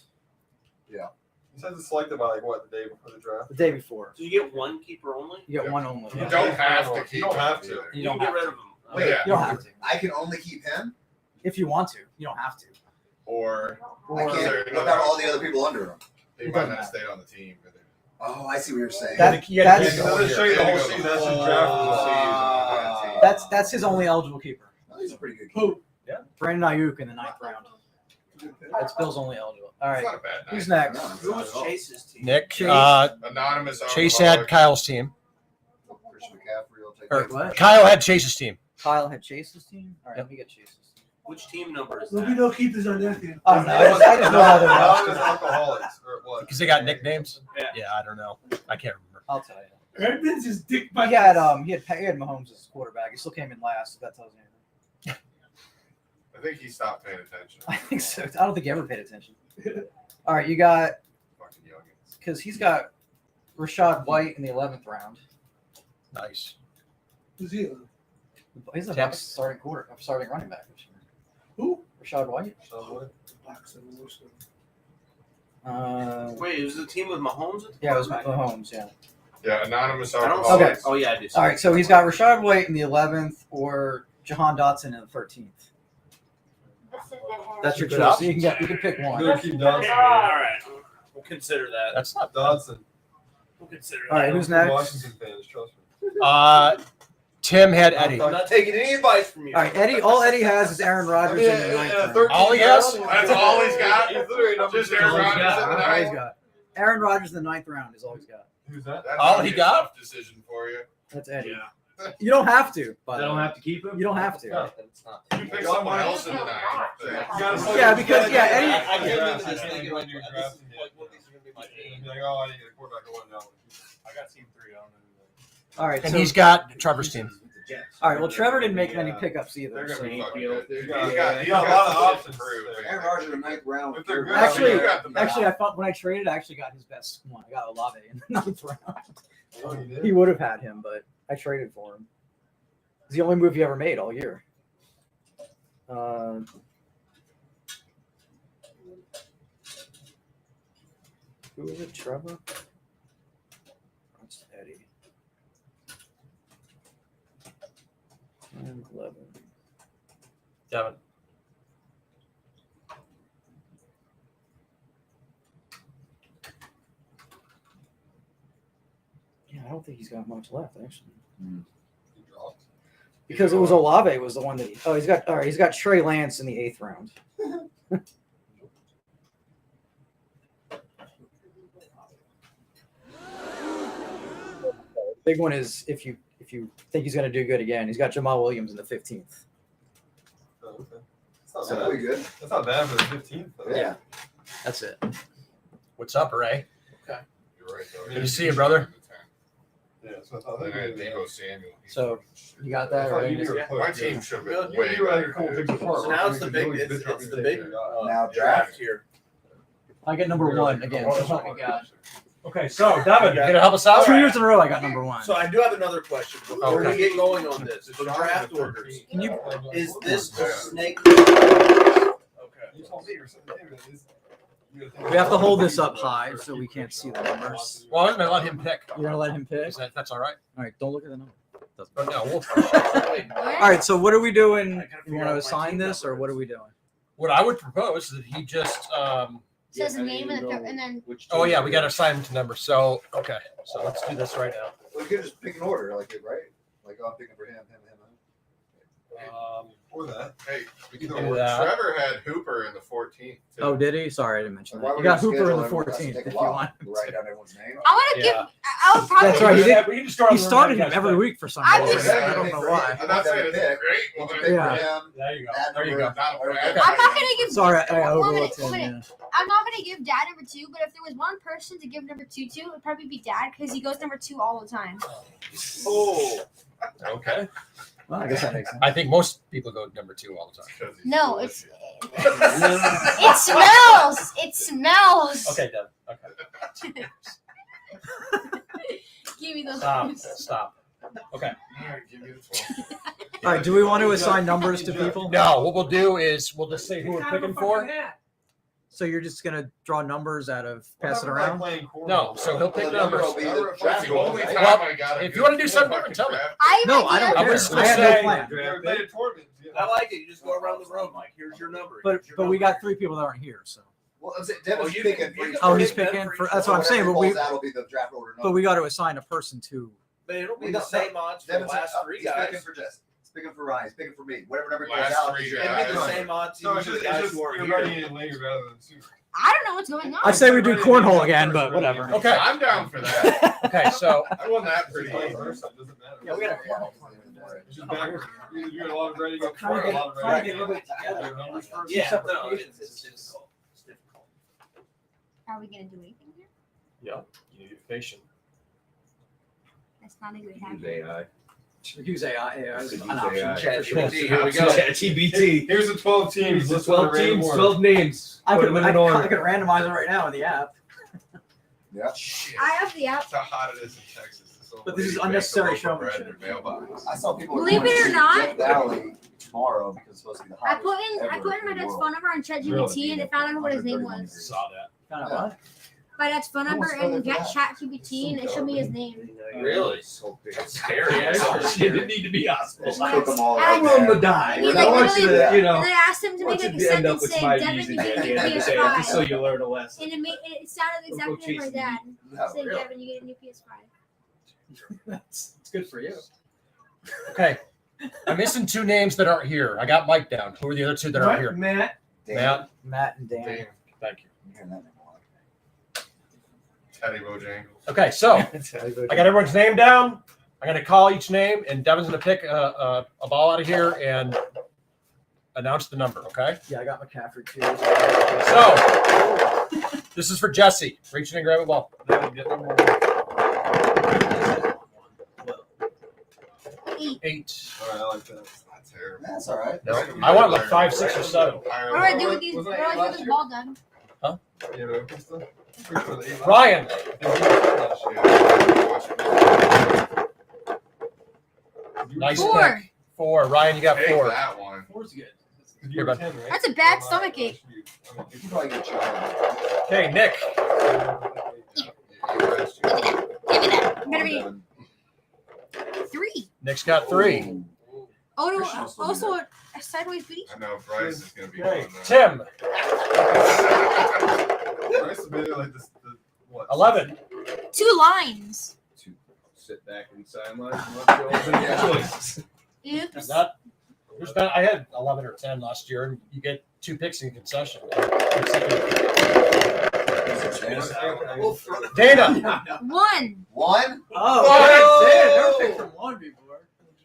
It says it's selected by like what, the day before the draft? the day before. So you get one keeper only? You got one only. You don't have to keep You don't have him to. either. You You don't can get have rid to. of him. Wait, Yeah. You don't have to. I can only keep him, If you want to. You don't have to. Or I Or can't. What about all the other people under him? they might not stay on the team. But Oh, I see what you're saying. That- You gotta that's- keep I'm going gonna here. show you the whole Gotta go season. the That's full the draft. season. that's his only eligible keeper. Oh, he's a pretty good. Who? Brandon Ayuk in the 9th round. That's Bill's only eligible. All It's right. not a bad night. Who's next? Who was Chase's team? Nick. Chase. Anonymous. Chase had alcoholic. Kyle's team. Christian McCaffrey will take Or that. what? Kyle had Chase's team. Kyle had Chase's team. All right, let me get Chase's team. Which team number is There'll be that? no keepers on that team. Oh no, I just know how they're That was rostered. alcoholics or what? Because they got nicknames. Yeah. I don't know. I can't remember. I'll tell you. Edmonds is dick He bucket. had he had Mahomes as quarterback. He still came in last. If that tells you anything. I think he stopped paying attention. I think so. I don't think he ever paid attention. All right, you got Fucking youngins. because he's got Rashad White in the 11th round. Nice. Who's he? He's a Tampa. starting running back this year. Who? Rashad White. Bucks and most of them. Wait, it was the team with Mahomes? Yeah, it was Mahomes. Yeah. Yeah, anonymous I don't alcoholic. Okay. Oh, yeah, I do. All right, so he's got Rashad White in the 11th or Jahan Dotson in the 13th. That's your Keep it choice. up. You can pick one. Good, keep Dodson. All right. We'll consider that. That's not. Dodson. We'll consider All right, that. who's next? Washington fans, trust me. Tim had Eddie. I'm not taking any advice from you. All right, Eddie. All Eddie has is Aaron Rodgers in the 9th round. All he has? That's all he's got? He's literally number Just 6. Aaron Rodgers in the All ninth? he's got. Aaron Rodgers in the 9th round is all he's got. Who's that? That's All a he good got? tough decision for you. That's Eddie. Yeah. You don't have to, but I don't have to keep him. you don't have to. No, it's not. You pick someone else in the nine. Yeah, because any. I give Yeah. them this thing when you're drafting it. Be like, oh, I need a quarterback going down. I got team 3. I don't know. All right, And so he's got Trevor's team. all right. Well, Trevor didn't make any pickups They're either. gonna be So. fucking good. He's got got a lot of options. Aaron Rodgers in the 9th round. If they're good, Actually- you got the best. Actually, I thought when I traded, I actually got his best one. I got Olave in the 9th round. Oh, you did? He would have had him, but I traded for him. It's the only move he ever made all year. Who is it? Trevor? That's Eddie. 10, 11. Devin. Yeah, I don't think he's got much left actually. He dropped. Because it was Olave was the one that he's got. All right, he's got Trey Lance in the 8th round. Big one is if you think he's going to do good again, he's got Jamal Williams in the 15th. Oh, okay. That's not That's bad. pretty good. That's not bad for the 15th. Though. Yeah. That's it. What's up, Ray? You're right, though. Good to see you, brother. Yeah, so I thought Then I had that Debo Samuel. So you got that right? My team should have been You way were better. a couple picks apart. So now it's the big. It's the big Now draft here. I get number 1 again. So what we got? Okay, so Devin, you gonna help us out? 2 years in a row, I got number 1. So I do have another question before we get going on this. The draft orders. Can you? Is this the snake? You Okay. told me or something. We have to hold this up high so we can't see the numbers. Well, I'm gonna let him pick. You're gonna let him pick. That's all right. All right, don't look at the number. But no, All right, so what are we doing? You want to assign this, or what are we doing? what I would propose is that he just. Says a name and then. Oh yeah, we got to assign him to numbers. So okay, so let's do this right now. We could just pick an order, like it, right? Like I'm picking for him. For that. Hey, We can do that. Trevor had Hooper in the 14th. Too. Oh, did he? Sorry, I didn't mention Why that. would You got we Hooper in the schedule everyone to 14th take if a you while want. to write down everyone's name. I want to give. Yeah. I would probably. That's right. He did. We can start. He started him every week for some I'm reason. just- I don't know why. I'm not saying it's Pick. great. You Well, can then- pick Yeah. for him. There you go. That There you number. go. Not a Okay. bad- I'm not gonna give. Sorry, I one minute, overlooked one him. minute. Yeah. I'm not gonna give Dad number 2, but if there was one person to give number 2 to, it would probably be Dad because he goes number 2 all the time. Oh. Okay. Well, I guess that makes sense. I think most people go number 2 all the time. Because he's No, delicious. It smells. It smells. Okay, Devin. Okay. Give me those. Stop. Okay. All right, give me the 12. All right, do we want to assign numbers to people? No, what we'll do is we'll just say who we're picking for. So you're just gonna draw numbers out of pass it around? No, so he'll pick The number numbers. will be the That's draft the only order. time Well, I got a if good you wanna do something fucking different, tell me. draft. I No, I don't I care. was I have no say- plan. I like it. You just go around the room like, here's your number. But Here's your we number. got 3 people that aren't here, so. Well, Devin's you picking can- for each Oh, he's person. picking for. That's So what I'm saying. whatever But we, falls out will be the draft order but we got to assign a person to. But it'll be No, the same odds for the Devin's last 3 he's picking guys. for Jess. He's picking for Ryan. He's picking for me. Whatever number goes Last out. 3 is your guys. It'll be the draft same odds No, for it's the just, guys who are you're here. writing it later rather than sooner. I don't know what's going on. I say we do cornhole again, but whatever. Okay. I'm down for that. Okay, so I won that pretty Vice easy. versa, it doesn't matter. Yeah, we got It's just backwards. Either you're a lot of ready to go Trying for to it, a lot of get ready a little bit together. numbers first. Yeah, no, it's difficult. Are we gonna do anything here? yeah, you need to be patient. That's not a good habit. Use AI. Yeah, it's an option. AI. ChatGPT, here we go. ChatGPT. Here's the 12 teams. Let's run a random order. names. I could, Put 'em in I, an could, order. I could randomize it right now in the app. Shit. I have the app. That's how hot it is in Texas. But this is Lady unnecessary baked a loaf of bread showmanship. in her mailbox. I saw people. Believe it or not- Valley tomorrow because it's supposed to be the I hottest. put in ever my in the dad's world. phone number on ChatGPT and it found out what his name 131 was. degrees. Saw that. Found out what? My dad's phone number Almost and fell ChatGPT and it showed me his name. Really? That's scary. It didn't need to be Just hospitalized. took them all. And right I there. Willing to die. And he's I like, want you to, literally- you know, And I asked him to I want make you like a to end up sentence with saying, my Devin, easy you at get the a new end of the day, just so PS5. you learn a lesson. And it sounded Don't exactly go like my chasing dad. No, Saying, really? Devin, you get a new PS5. That's it's good for you. Okay. I'm missing 2 names that aren't here. I got Mike down. Who are the other 2 that aren't here? Matt. Matt. Matt and Dan. Damn. Thank you. I'm hearing that name a lot. Teddy Bojangles. Okay, so I got everyone's name down. I'm going to call each name, and Devin's going to pick a ball out of here and announce the number, okay? Yeah, I got McCaffrey too. So, this is for Jesse. Reach in and grab a ball. 8. All right, I like that. That's terrible. That's all right. No, I want like 5, 6, or 7. What do I do with these? What do I do with this ball, Doug? Yeah, but okay, still. Pretty sure the 8 Ryan. Nice 4. pick. 4. Ryan, you got Take 4. that one. 4's good. Here, bud. That's a bad stomach ache. You can probably get a child. Okay, Nick. Give me that. Better be 3. Nick's got 3. Oh, no, also a sideways booty. I know Bryce is going to be Okay, going there. Tim. Bryce will be there like this. What? 11. 2 lines. Sit back and sideline and let you all choices. Oops. I had 11 or 10 last year, and you get 2 picks in concession. Dana. 1. 1? Oh, man, never picked from 1 before.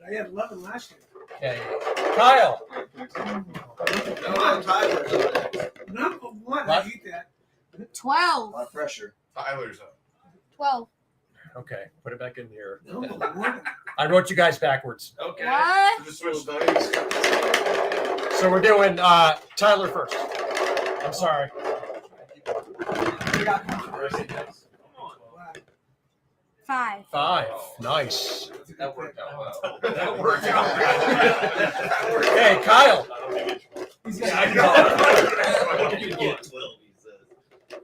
I had 11 last year. Okay. Kyle. Number 1, I What? hate that. 12. A lot of pressure. Tyler's up. 12. Okay, put it back in here. Number 1. I wrote you guys backwards. Okay. What? Just switch dice. So we're doing Tyler first. I'm sorry. 5. 5. Nice. That worked out well. That worked out good. Hey, Kyle. I know. You get 12, he says.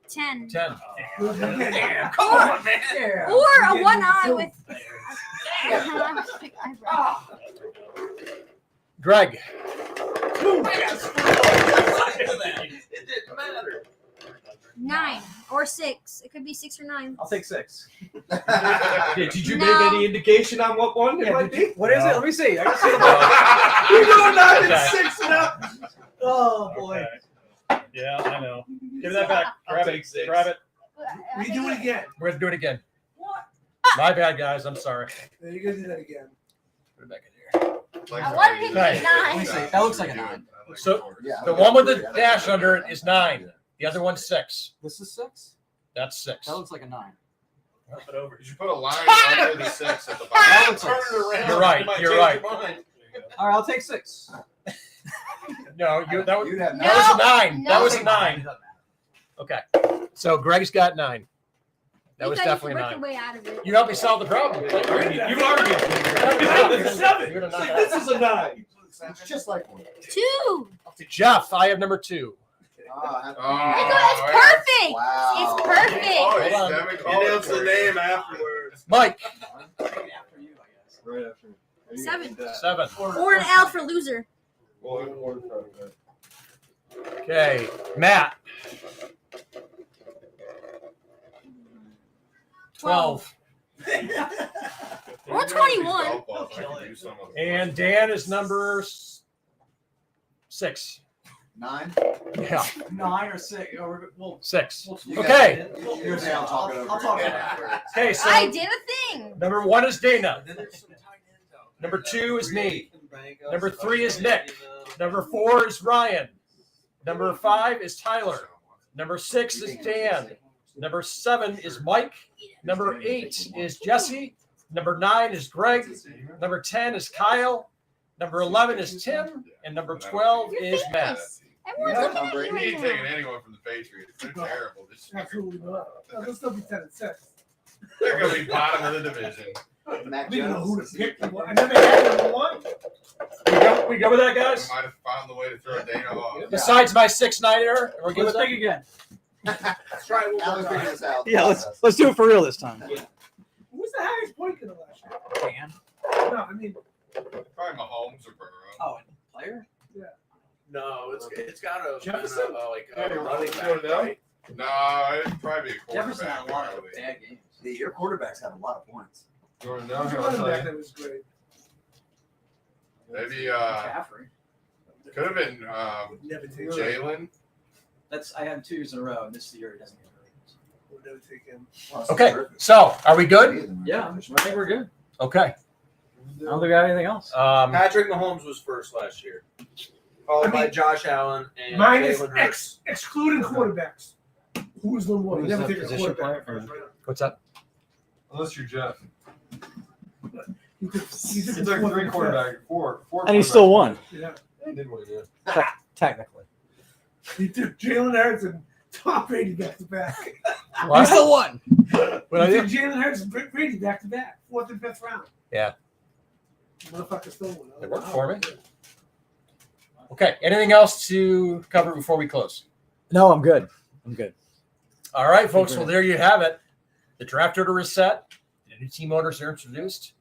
10. 10. Damn, come on, man. Or a 1 eye with. Greg. It didn't matter. 9 or 6. It could be 6 or 9. I'll take 6. Did you No. give any indication on what one it might be? What is it? Let me see. I gotta see the You know, not Okay. 6 and up. Oh boy. Yeah, I know. Give me that back. I'll Grab take it. 6. Grab it. Redo it again. We're going to do it again. My bad, guys. I'm sorry. You're going to do that again. Put it back in here. I wanted it to be Right. 9. Let me see. That looks like a 9. So, Yeah. the one with the dash under it is 9. The other one's 6. This is 6. That's 6. That looks like a 9. You should put a line under the 6 at the That bottom. looks like. You're right. You're right. All right, I'll take 6. No, that was You'd have No. a 9. No. That was a 9. Okay. So Greg's got 9. That You was thought definitely a you could work 9. your way out of it. You helped me solve the problem. You've argued. You're 7. You're a 9. This is a 9. It's just like one. 2. Jeff, I have number 2. It's perfect. Wow. It's perfect. Oh, he's Hold on. Devin He Collier announced the for name you. afterwards. Mike, After you, I guess. Right after. 7. 7. Or an L for loser. Well, I'm more than proud of that. Okay. Matt, 12. Or 21. Softball, if I could do some of it. And Dan is number 6. 9? Yeah, 9 or 6. Or we'll. 6. You Okay. guys- You're down talking over I'll talk it. about it after. Okay, so I did a thing. number 1 is Dana. Number 2 is me. Number 3 is Nick. Number 4 is Ryan. Number 5 is Tyler. Number 6 is Dan. Number 7 is Mike. Number 8 is Jesse. Number 9 is Greg. Number 10 is Kyle. Number 11 is Tim. And number 12 is Matt. Everyone's Yeah, looking Tom at Brady. you He ain't right taking now. anyone from the Patriots. They're terrible. Absolutely not. Let's still be 10 and 6. They're going to be bottom of the division. Mac We don't know who Jones. to pick. I never had number 1. We go with that, We guys? might have found the way to throw Dana off. Besides my 6-9er, we're good with Let's that? pick again. Let's try it. Now we figure this out. Yeah, let's do it for real this time. Who's the highest point getter last year? Dan. No, I mean, Probably Mahomes or Burrow. Oh, and player? No, it's got a Jefferson? running back, right? No, it'd probably be a Jefferson quarterback. had a lot of probably. bad games. Your quarterbacks have a lot of points. Jordan, who's now the here, I'll running tell back you. that was great? Maybe McCaffrey. could have been Would never take him. Jalen. I had 2 years in a row, and this year he doesn't get hurt. Would never take him. Oh, that's Okay, perfect. so are we good? Yeah, I think we're good. Okay. I don't think we have anything else. Patrick Mahomes was first last year, followed by Josh Allen and Mine is Jalen Hurts. excluding quarterbacks. Who is number one? You Who's never the take a position quarterback player? first, right? What's up? Unless you're Jeff. He took He took 3 quarterbacks, four And he still won, Yeah. He did win, yeah. technically. He took Jalen Hurts and Tom Brady back to back. He still won. What I He took did? Jalen Hurts and Brady back to back, 4th and 5th round. Yeah. Motherfucker still won. It worked for me. Okay. Anything else to cover before we close? No, I'm good. All right, folks. Well, there you have it. The draft order is set. The new team owners are introduced.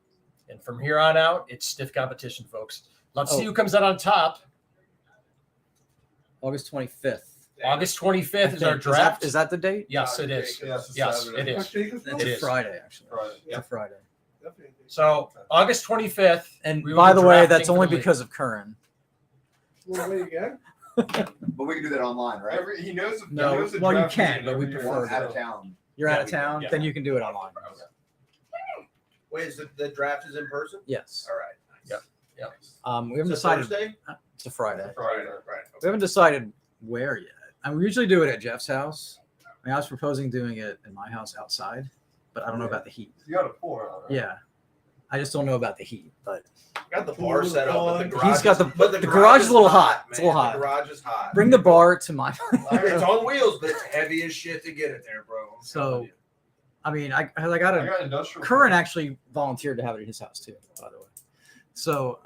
And from here on out, it's stiff competition, folks. Let's see who comes out on top. August 25th. August 25th is our draft. Is that the date? Yes, it is. Yes, it is. It's a Friday, actually. Friday. It's a Friday. So August 25th. And we will by be the way, drafting that's for only the league. because of Curran. Well, there you go. But we can do that online, right? He knows. No, he knows the well, you draft can, game but we every year. prefer Out of town. You're Yeah, out of town, yeah. then you can do it online. Wait, is the draft is in person? Yes. All right. We haven't It's a decided. Thursday? It's a Friday. Friday. Right. We haven't decided where yet. And we usually do it at Jeff's house. I mean, I was proposing doing it in my house outside, but I don't know about the heat. You got a pool out, right? Yeah. I just don't know about the heat, but Got the bar set up, but the garage. He's got is- but the garage is a little hot. Man. It's a little hot. The garage is hot. bring the bar to my. It's on wheels, but it's heavy as shit to get it there, bro. I'm So, telling you. I mean, I got I a got industrial. Curran actually volunteered to have it at his house too, by the way. So,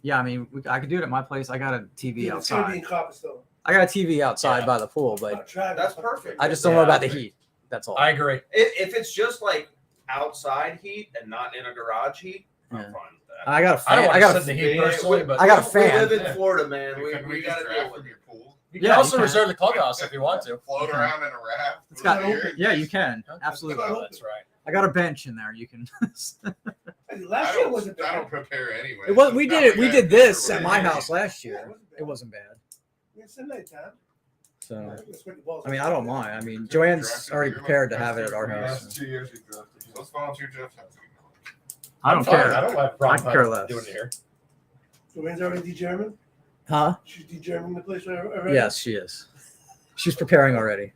yeah, I mean, I could do it at my place. I got a TV It's going to be in outside. Copperstone. I got a TV outside by the pool, but That's perfect. I just don't know about the heat. That's all. I agree. If it's just like outside heat and not in a garage heat, I'm Yeah. fine with that. I got a I fan. don't I want got to a set the heat Yeah, personally, but I got a We fan. live in Florida, man. Can We we got just to deal draft with from it. your pool? you Yeah, can also you can. reserve the clubhouse if you want to. Float Okay. around in a raft. It's got Here. yeah, you can absolutely. Oh, that's right. I got a bench in there. You can. Last year wasn't I bad. don't prepare anyway. It was. so We it's not did it. like We I did this prepare at my for house last Yeah, year. It wasn't bad. It's a night time. So Let's put the balls I mean, in. I don't mind. I mean, Joanne's already prepared to have it at our The house. last 2 years he drafted. it. Let's volunteer Jeff's house. I don't I'm fine. care. I don't have a problem I care less. doing it here. Joanne's already de-German? Huh? She's de-German the place already? Yes, she is. She's preparing already.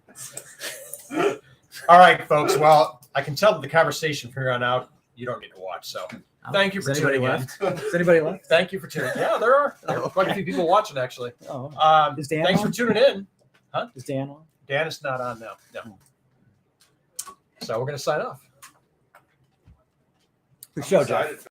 All right, folks. Well, I can tell that the conversation from here on out, you don't need to watch. So thank you Is for anybody tuning in. left? Is anybody left? Thank you for tuning in. Yeah, there are quite a few people watching, actually. Oh, Is Dan Thanks on? for tuning in. is Dan on? Dan is not on now. No. So we're going to sign off. Good show, Jeff. Excited.